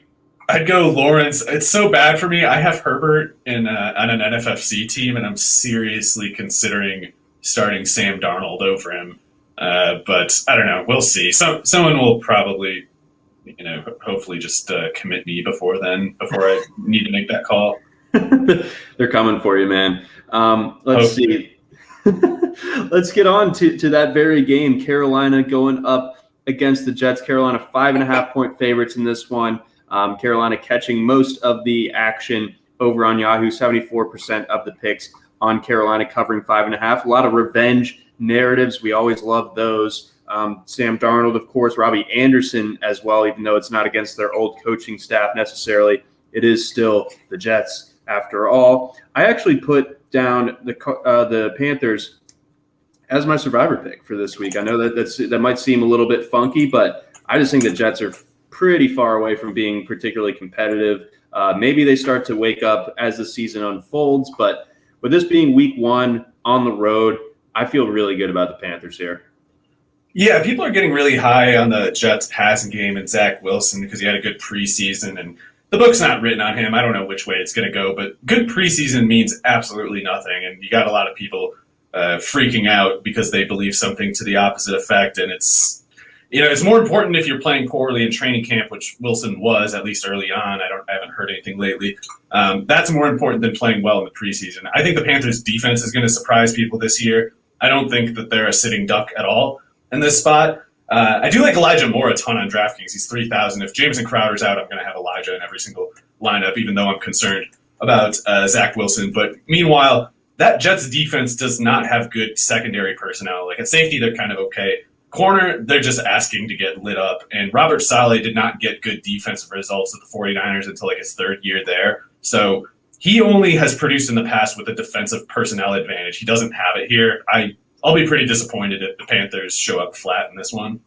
I'd go Lawrence. It's so bad for me. I have Herbert on an NFFC team, and I'm seriously considering starting Sam Darnold over him. But I don't know. We'll see. Someone will probably, hopefully just commit me before I need to make that call. They're coming for you, man. Let's see. Let's get on to that very game. Carolina going up against the Jets. Carolina 5.5-point favorites in this one. Carolina catching most of the action over on Yahoo. 74% of the picks on Carolina covering 5.5. A lot of revenge narratives. We always love those. Sam Darnold, of course, Robbie Anderson as well, even though it's not against their old coaching staff necessarily. It is still the Jets after all. I actually put down the Panthers as my survivor pick for this week. I know that might seem a little bit funky, but I just think the Jets are pretty far away from being particularly competitive. Maybe they start to wake up as the season unfolds, but with this being week 1 on the road, I feel really good about the Panthers here. Yeah, people are getting really high on the Jets passing game and Zach Wilson because he had a good preseason, and the book's not written on him. I don't know which way it's going to go, but good preseason means absolutely nothing, and you got a lot of people freaking out because they believe something to the opposite effect, and it's more important if you're playing poorly in training camp, which Wilson was, at least early on. I haven't heard anything lately. That's more important than playing well in the preseason. I think the Panthers' defense is going to surprise people this year. I don't think that they're a sitting duck at all in this spot. I do like Elijah Moore a ton on DraftKings. He's 3,000. If Jameson Crowder's out, I'm going to have Elijah in every single lineup, even though I'm concerned about Zach Wilson. But meanwhile, that Jets defense does not have good secondary personnel. Like at safety, they're kind of okay. Corner, they're just asking to get lit up. And Robert Saleh did not get good defensive results at the 49ers until like his third year there. So he only has produced in the past with a defensive personnel advantage. He doesn't have it here. I'll be pretty disappointed if the Panthers show up flat in this one.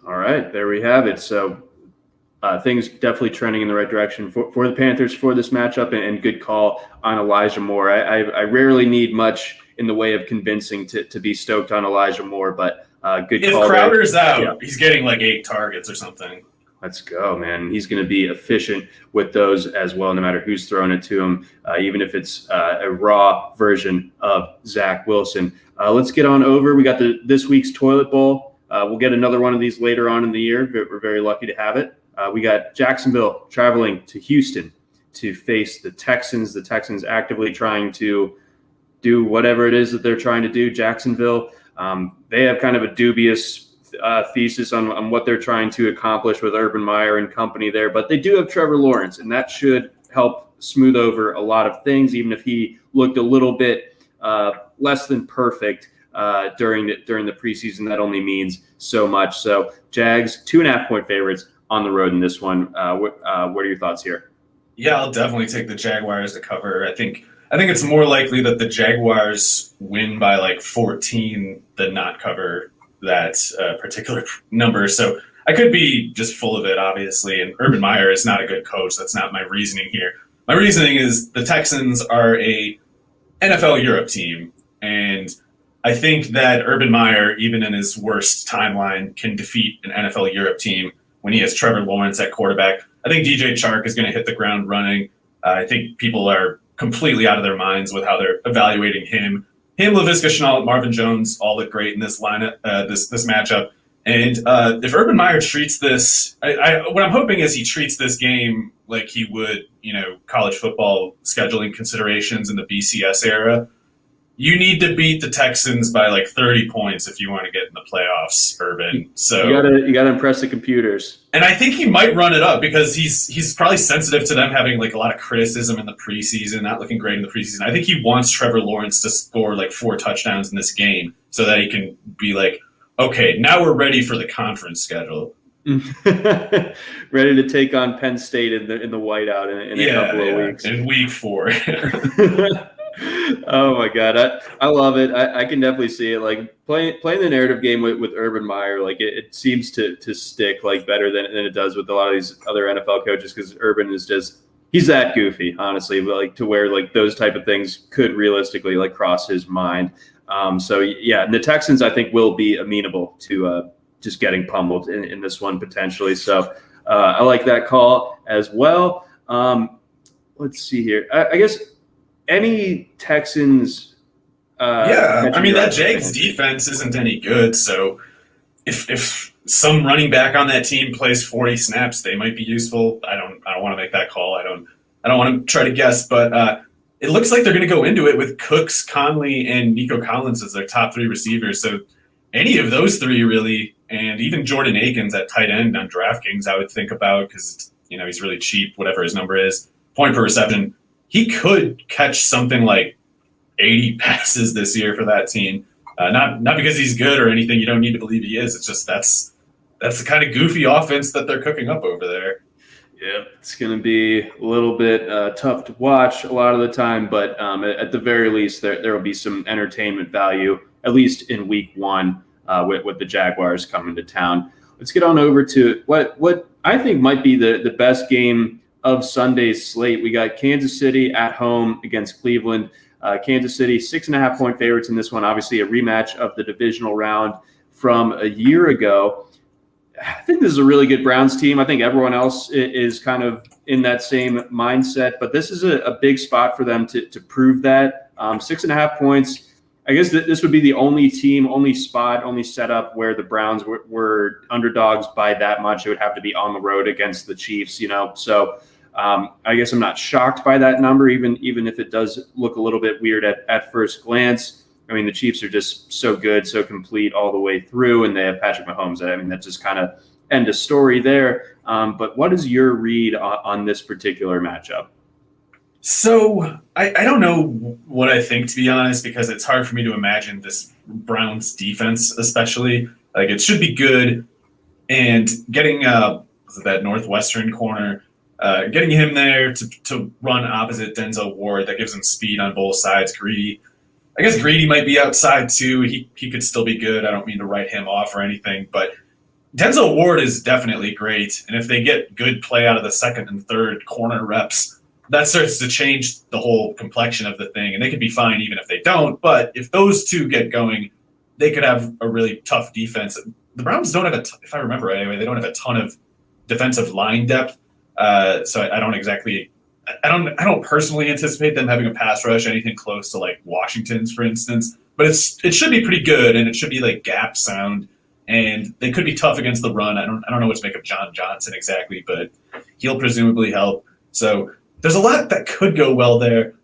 All right, there we have it. So things definitely trending in the right direction for the Panthers for this matchup, and good call on Elijah Moore. I rarely need much in the way of convincing to be stoked on Elijah Moore, but good call. If Crowder's out, he's getting like 8 targets or something. Let's go, man. He's going to be efficient with those as well, no matter who's throwing it to him, even if it's a raw version of Zach Wilson. Let's get on over. We got this week's Toilet Bowl. We'll get another one of these later on in the year. We're very lucky to have it. We got Jacksonville traveling to Houston to face the Texans. The Texans actively trying to do whatever it is that they're trying to do. Jacksonville, they have kind of a dubious thesis on what they're trying to accomplish with Urban Meyer and company there, but they do have Trevor Lawrence, and that should help smooth over a lot of things, even if he looked a little bit less than perfect during the preseason. That only means so much. So Jags 2.5-point favorites on the road in this one. What are your thoughts here? Yeah, I'll definitely take the Jaguars to cover. I think it's more likely that the Jaguars win by like 14 than not cover that particular number. So I could be just full of it, obviously, and Urban Meyer is not a good coach. That's not my reasoning here. My reasoning is the Texans are a NFL Europe team, and I think that Urban Meyer, even in his worst timeline, can defeat an NFL Europe team when he has Trevor Lawrence at quarterback. I think DJ Chark is going to hit the ground running. I think people are completely out of their minds with how they're evaluating him. Laviska Shenault, Marvin Jones all look great in this lineup, this matchup. And if Urban Meyer treats this, what I'm hoping is he treats this game like he would, college football scheduling considerations in the BCS era. You need to beat the Texans by like 30 points if you want to get in the playoffs, Urban. So you gotta impress the computers. And I think he might run it up because he's probably sensitive to them having like a lot of criticism in the preseason, not looking great in the preseason. I think he wants Trevor Lawrence to score like 4 touchdowns in this game so that he can be like, okay, now we're ready for the conference schedule. Ready to take on Penn State in the whiteout in a couple of weeks. In week 4. Oh my God, I love it. I can definitely see it. Like playing the narrative game with Urban Meyer, like it seems to stick like better than it does with a lot of these other NFL coaches because Urban is just He's that goofy, honestly, like to where like those type of things could realistically like cross his mind. So yeah, and the Texans I think will be amenable to just getting pummeled in this one potentially. So I like that call as well. Let's see here. I guess any Texans. Yeah, I mean that Jags defense isn't any good. So if some running back on that team plays 40 snaps, they might be useful. I don't want to make that call. I don't want to try to guess, but it looks like they're going to go into it with Cooks, Conley, and Nico Collins as their top 3 receivers. So any of those 3 really, and even Jordan Akins at tight end on DraftKings, I would think about because he's really cheap, whatever his number is, point per reception. He could catch something like 80 passes this year for that team. Not because he's good or anything. You don't need to believe he is. It's just that's the kind of goofy offense that they're cooking up over there. Yeah, it's going to be a little bit tough to watch a lot of the time, but at the very least, there will be some entertainment value, at least in week 1 with the Jaguars coming to town. Let's get on over to what I think might be the best game of Sunday's slate. We got Kansas City at home against Cleveland. Kansas City, 6.5 point favorites in this one. Obviously, a rematch of the divisional round from a year ago. I think this is a really good Browns team. I think everyone else is kind of in that same mindset, but this is a big spot for them to prove that. 6.5 points. I guess this would be the only team, only spot, only setup where the Browns were underdogs by that much. It would have to be on the road against the Chiefs, So I guess I'm not shocked by that number, even if it does look a little bit weird at first glance. I mean, the Chiefs are just so good, so complete all the way through, and they have Patrick Mahomes. I mean, that's just kind of end of story there. But what is your read on this particular matchup? So I don't know what I think, to be honest, because it's hard for me to imagine this Browns defense, especially. Like, it should be good, and getting that Northwestern corner, getting him there to run opposite Denzel Ward, that gives him speed on both sides. Greedy. I guess Greedy might be outside too. He could still be good. I don't mean to write him off or anything, but Denzel Ward is definitely great. And if they get good play out of the second and third corner reps, that starts to change the whole complexion of the thing. And they could be fine even if they don't. But if those two get going, they could have a really tough defense. The Browns don't have if I remember anyway, they don't have a ton of defensive line depth. So I don't personally anticipate them having a pass rush, anything close to like Washington's, for instance. But it should be pretty good, and it should be like gap sound, and they could be tough against the run. I don't know what to make of John Johnson exactly, but he'll presumably help. So there's a lot that could go well there,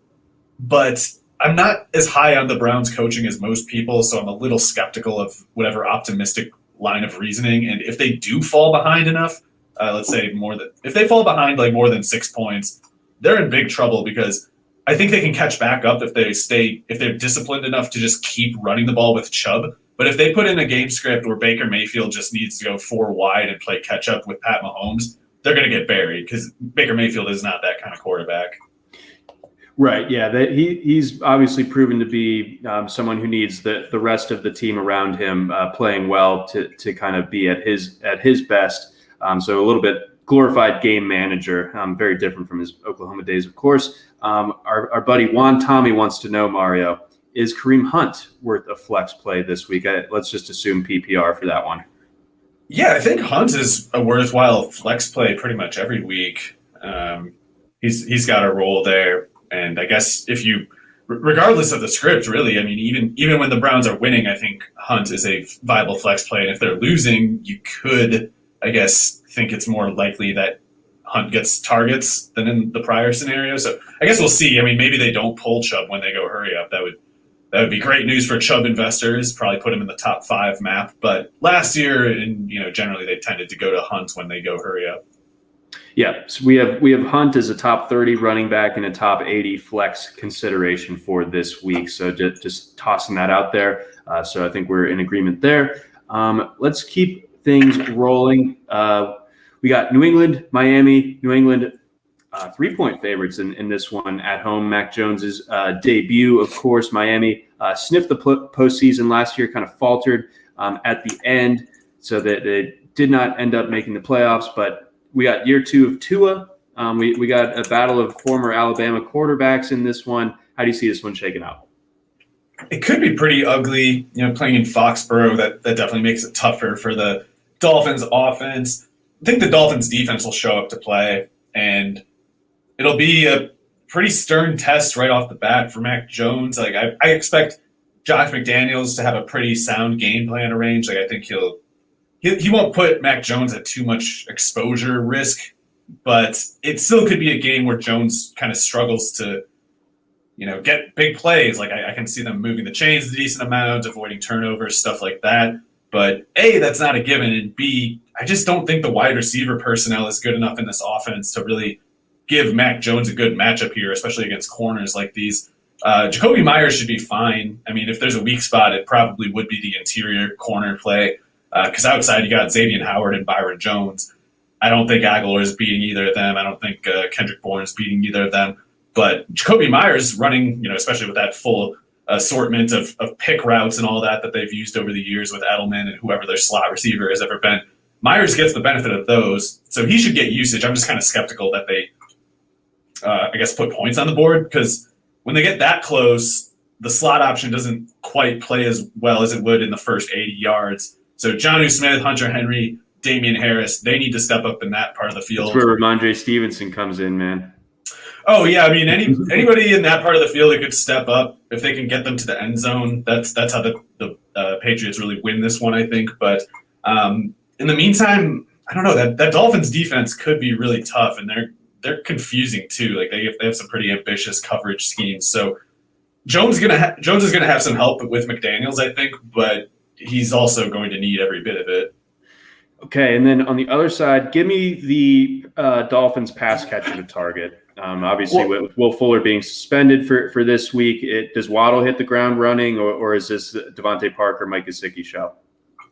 but I'm not as high on the Browns coaching as most people, so I'm a little skeptical of whatever optimistic line of reasoning. And if they do fall behind enough, let's say if they fall behind like more than 6 points, they're in big trouble, because I think they can catch back up if they're disciplined enough to just keep running the ball with Chubb. But if they put in a game script where Baker Mayfield just needs to go 4 wide and play catch up with Pat Mahomes, they're going to get buried, because Baker Mayfield is not that kind of quarterback. Right. Yeah. He's obviously proven to be someone who needs the rest of the team around him playing well to kind of be at his best. So a little bit glorified game manager, very different from his Oklahoma days, of course. Our buddy Juan Tommy wants to know, Mario, is Kareem Hunt worth a flex play this week? Let's just assume PPR for that one. Yeah, I think Hunt is a worthwhile flex play pretty much every week. He's got a role there, and I guess regardless of the script, really, I mean, even when the Browns are winning, I think Hunt is a viable flex play. And if they're losing, you could, I guess, think it's more likely that Hunt gets targets than in the prior scenario. So I guess we'll see. I mean, maybe they don't pull Chubb when they go hurry up. That would be great news for Chubb investors. Probably put him in the top 5 map. But last year, and generally they tended to go to Hunt when they go hurry up. Yeah, so we have Hunt as a top 30 running back and a top 80 flex consideration for this week. So just tossing that out there. So I think we're in agreement there. Let's keep things rolling. We got New England, Miami. New England 3-point favorites in this one at home. Mac Jones's debut, of course. Miami sniffed the postseason last year, kind of faltered at the end, so that they did not end up making the playoffs. But we got year 2 of Tua We got a battle of former Alabama quarterbacks in this one. How do you see this one shaking out? It could be pretty ugly, playing in Foxborough. That definitely makes it tougher for the Dolphins offense. I think the Dolphins defense will show up to play, and it'll be a pretty stern test right off the bat for Mac Jones. Like I expect Josh McDaniels to have a pretty sound game plan arranged. Like I think he won't put Mac Jones at too much exposure risk, but it still could be a game where Jones kind of struggles to, get big plays. Like I can see them moving the chains a decent amount, avoiding turnovers, stuff like that. But A, that's not a given, and B, I just don't think the wide receiver personnel is good enough in this offense to really give Mac Jones a good matchup here, especially against corners like these. Jacoby Myers should be fine. I mean, if there's a weak spot, it probably would be the interior corner play, because outside you got Xavier Howard and Byron Jones. I don't think Aguilar is beating either of them. I don't think Kendrick Bourne is beating either of them. But Jacoby Myers running, especially with that full assortment of pick routes and all that they've used over the years with Edelman and whoever their slot receiver has ever been, Myers gets the benefit of those, so he should get usage. I'm just kind of skeptical that they, put points on the board, because when they get that close, the slot option doesn't quite play as well as it would in the first 80 yards. So Jonnu Smith, Hunter Henry, Damian Harris, they need to step up in that part of the field. That's where Ramondre Stevenson comes in, man. Oh, yeah. I mean, anybody in that part of the field that could step up, if they can get them to the end zone, that's how the Patriots really win this one, I think. But in the meantime, I don't know. That Dolphins defense could be really tough, and they're confusing too. Like they have some pretty ambitious coverage schemes. So Jones is gonna have some help with McDaniels, I think, but he's also going to need every bit of it. Okay, and then on the other side, give me the Dolphins pass catcher to target. Obviously, with Will Fuller being suspended for this week, does Waddle hit the ground running, or is this Devontae Parker, Mike Gesicki show?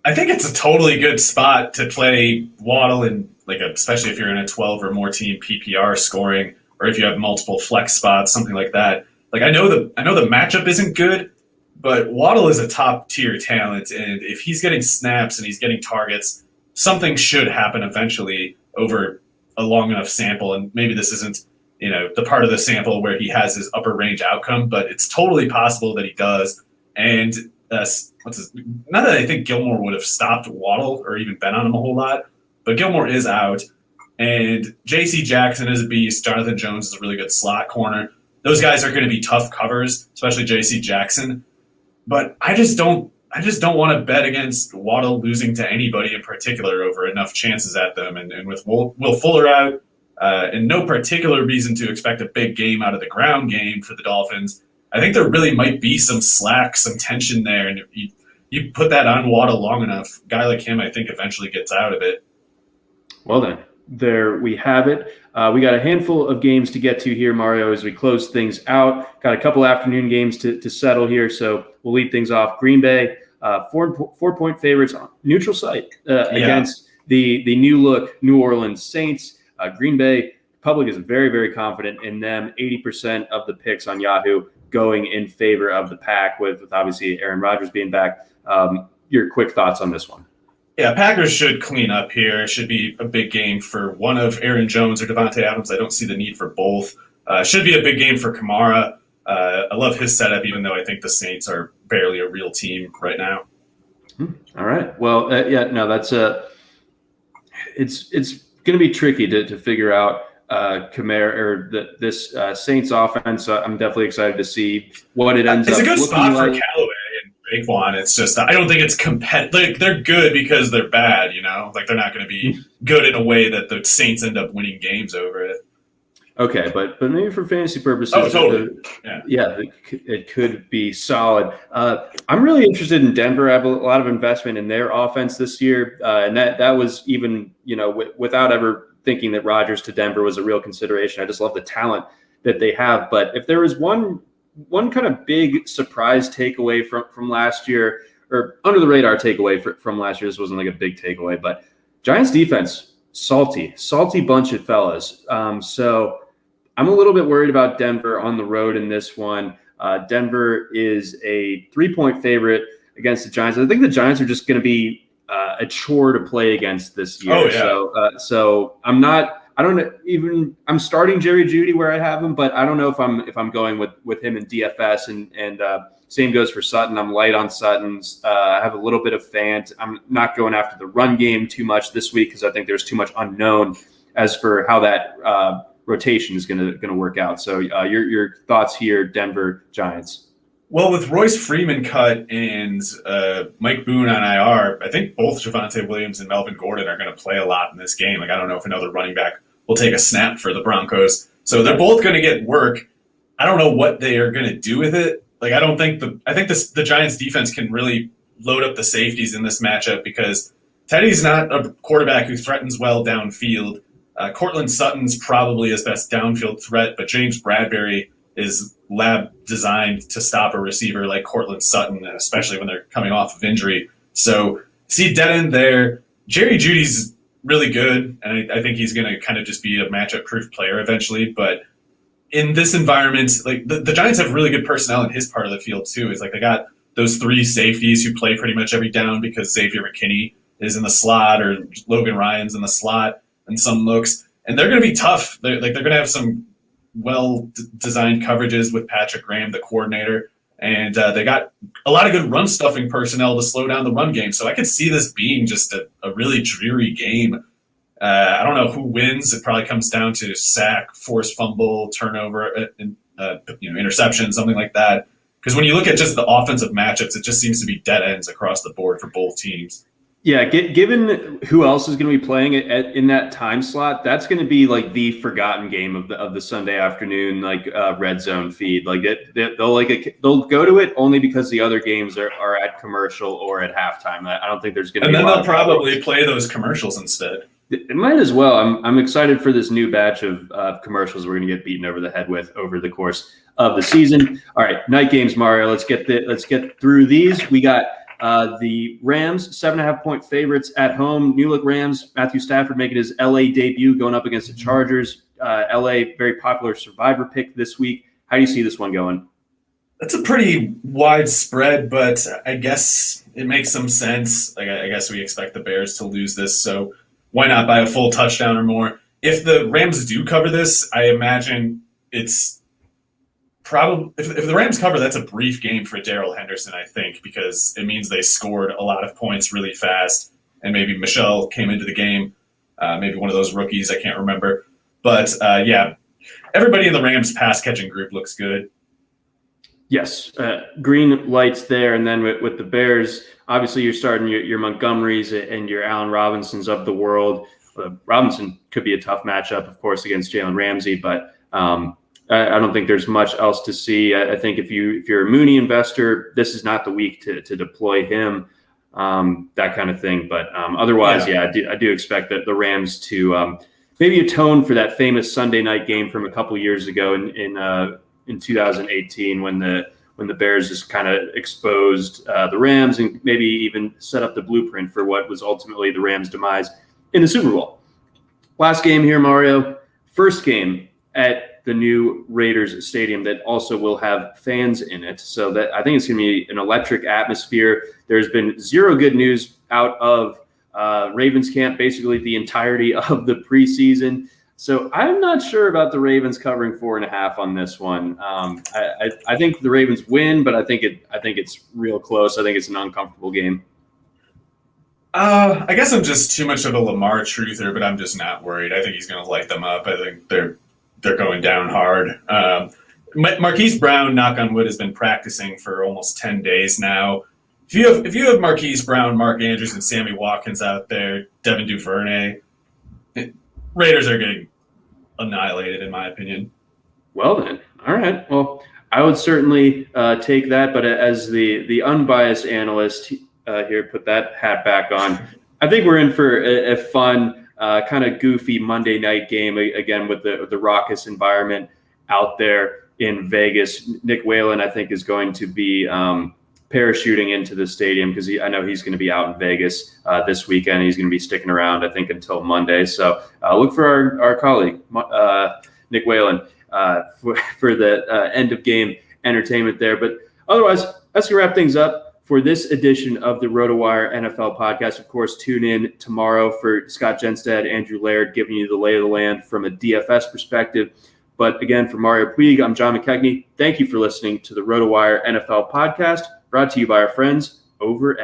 I think it's a totally good spot to play Waddle in, especially if you're in a 12 or more team PPR scoring, or if you have multiple flex spots, something like that. Like I know the matchup isn't good, but Waddle is a top tier talent, and if he's getting snaps and he's getting targets, something should happen eventually over a long enough sample. And maybe this isn't, the part of the sample where he has his upper range outcome, but it's totally possible that he does. And not that I think Gilmore would have stopped Waddle or even been on him a whole lot, but Gilmore is out. And J.C. Jackson is a beast. Jonathan Jones is a really good slot corner. Those guys are going to be tough covers, especially J.C. Jackson. But I just don't want to bet against Waddle losing to anybody in particular over enough chances at them. And with Will Fuller out, and no particular reason to expect a big game out of the ground game for the Dolphins, I think there really might be some slack, some tension there. And you put that on Waddle long enough, a guy like him, I think, eventually gets out of it. Well then, there we have it. We got a handful of games to get to here, Mario, as we close things out. Got a couple afternoon games to settle here, so we'll lead things off. Green Bay, 4-point favorites on neutral site against the new look New Orleans Saints. Green Bay public is very, very confident in them. 80% of the picks on Yahoo going in favor of the Pack, with obviously Aaron Rodgers being back. Your quick thoughts on this one? Yeah, Packers should clean up here. It should be a big game for one of Aaron Jones or Devontae Adams. I don't see the need for both. Should be a big game for Kamara. I love his setup, even though I think the Saints are barely a real team right now. All right. Well, that's it's going to be tricky to figure out Kamara or this Saints offense. I'm definitely excited to see what it ends up looking like. It's a good spot for Callaway and Raekwon. It's just, I don't think it's competitive. They're good because they're bad, they're not going to be good in a way that the Saints end up winning games over it. Okay, but maybe for fantasy purposes, totally. It could be solid. I'm really interested in Denver. I have a lot of investment in their offense this year, and that was even without ever thinking that Rodgers to Denver was a real consideration. I just love the talent that they have. But if there was one kind of big surprise takeaway from last year, or under the radar takeaway from last year, this wasn't like a big takeaway, but Giants defense, salty bunch of fellas. So I'm a little bit worried about Denver on the road in this one. Denver is a 3-point favorite against the Giants. I think the Giants are just going to be a chore to play against this year. Oh, yeah. So I'm not I don't know, even I'm starting Jerry Jeudy where I have him, but I don't know if I'm going with him in DFS, and same goes for Sutton. I'm light on Sutton's. I have a little bit of Fant. I'm not going after the run game too much this week because I think there's too much unknown as for how that rotation is going to work out. So your thoughts here, Denver Giants. Well, with Royce Freeman cut and Mike Boone on IR, I think both Javonte Williams and Melvin Gordon are going to play a lot in this game. Like, I don't know if another running back will take a snap for the Broncos. So they're both going to get work. I don't know what they are going to do with it. Like, I think the Giants defense can really load up the safeties in this matchup because Teddy's not a quarterback who threatens well downfield. Cortland Sutton's probably his best downfield threat, but James Bradbury is lab designed to stop a receiver like Cortland Sutton, especially when they're coming off of injury. So see dead end there. Jerry Jeudy's really good, and I think he's going to kind of just be a matchup-proof player eventually. But in this environment, like the Giants have really good personnel in his part of the field too. It's like they got those three safeties who play pretty much every down because Xavier McKinney is in the slot or Logan Ryan's in the slot and some looks. And they're going to be tough. They're going to have some well-designed coverages with Patrick Graham, the coordinator, and they got a lot of good run-stuffing personnel to slow down the run game. So I could see this being just a really dreary game. I don't know who wins. It probably comes down to sack, forced fumble, turnover, interception, something like that. Because when you look at just the offensive matchups, it just seems to be dead ends across the board for both teams. Yeah, given who else is going to be playing in that time slot, that's going to be like the forgotten game of the Sunday afternoon red zone feed. Like they'll go to it only because the other games are at commercial or at halftime. I don't think there's going to be. And then they'll probably play those commercials instead. It might as well. I'm excited for this new batch of commercials we're going to get beaten over the head with over the course of the season. All right, night games, Mario. Let's get through these. We got. The Rams, 7.5-point favorites at home. New look Rams, Matthew Stafford making his LA debut going up against the Chargers. LA, very popular survivor pick this week. How do you see this one going? That's a pretty wide spread, but I guess it makes some sense. Like I guess we expect the Bears to lose this, so why not by a full touchdown or more? If the Rams do cover this, I imagine it's probably if the Rams cover, that's a brief game for Darrell Henderson, I think, because it means they scored a lot of points really fast, and maybe Michelle came into the game, maybe one of those rookies, I can't remember. But, everybody in the Rams pass-catching group looks good. Yes, green lights there, and then with the Bears, obviously you're starting your Montgomerys and your Allen Robinsons of the world. Robinson could be a tough matchup, of course, against Jalen Ramsey, but I don't think there's much else to see. I think if you're a Mooney investor, this is not the week to deploy him, that kind of thing. But otherwise, I do expect that the Rams to maybe atone for that famous Sunday night game from a couple years ago in 2018 when the Bears just kind of exposed the Rams and maybe even set up the blueprint for what was ultimately the Rams' demise in the Super Bowl. Last game here, Mario. First game at the new Raiders stadium that also will have fans in it. So that I think it's going to be an electric atmosphere. There's been zero good news out of Ravens camp, basically the entirety of the preseason. So I'm not sure about the Ravens covering 4.5 on this one. I think the Ravens win, but I think it's real close. I think it's an uncomfortable game. I guess I'm just too much of a Lamar truther, but I'm just not worried. I think he's going to light them up. I think they're going down hard. Marquise Brown, knock on wood, has been practicing for almost 10 days now. If you have Marquise Brown, Mark Andrews, and Sammy Watkins out there, Devin Duvernay, Raiders are getting annihilated, in my opinion. Well then, all right. Well, I would certainly take that, but as the unbiased analyst here, put that hat back on. I think we're in for a fun, kind of goofy Monday night game again with the raucous environment out there in Vegas. Nick Whalen, I think, is going to be parachuting into the stadium because I know he's going to be out in Vegas this weekend. He's going to be sticking around, I think, until Monday. So look for our colleague, Nick Whalen, for the end of game entertainment there. But otherwise, that's going to wrap things up for this edition of the RotoWire NFL podcast. Of course, tune in tomorrow for Scott Genstead, Andrew Laird, giving you the lay of the land from a DFS perspective. But again, for Mario Puig, I'm John McKechnie. Thank you for listening to the RotoWire NFL podcast, brought to you by our friends over at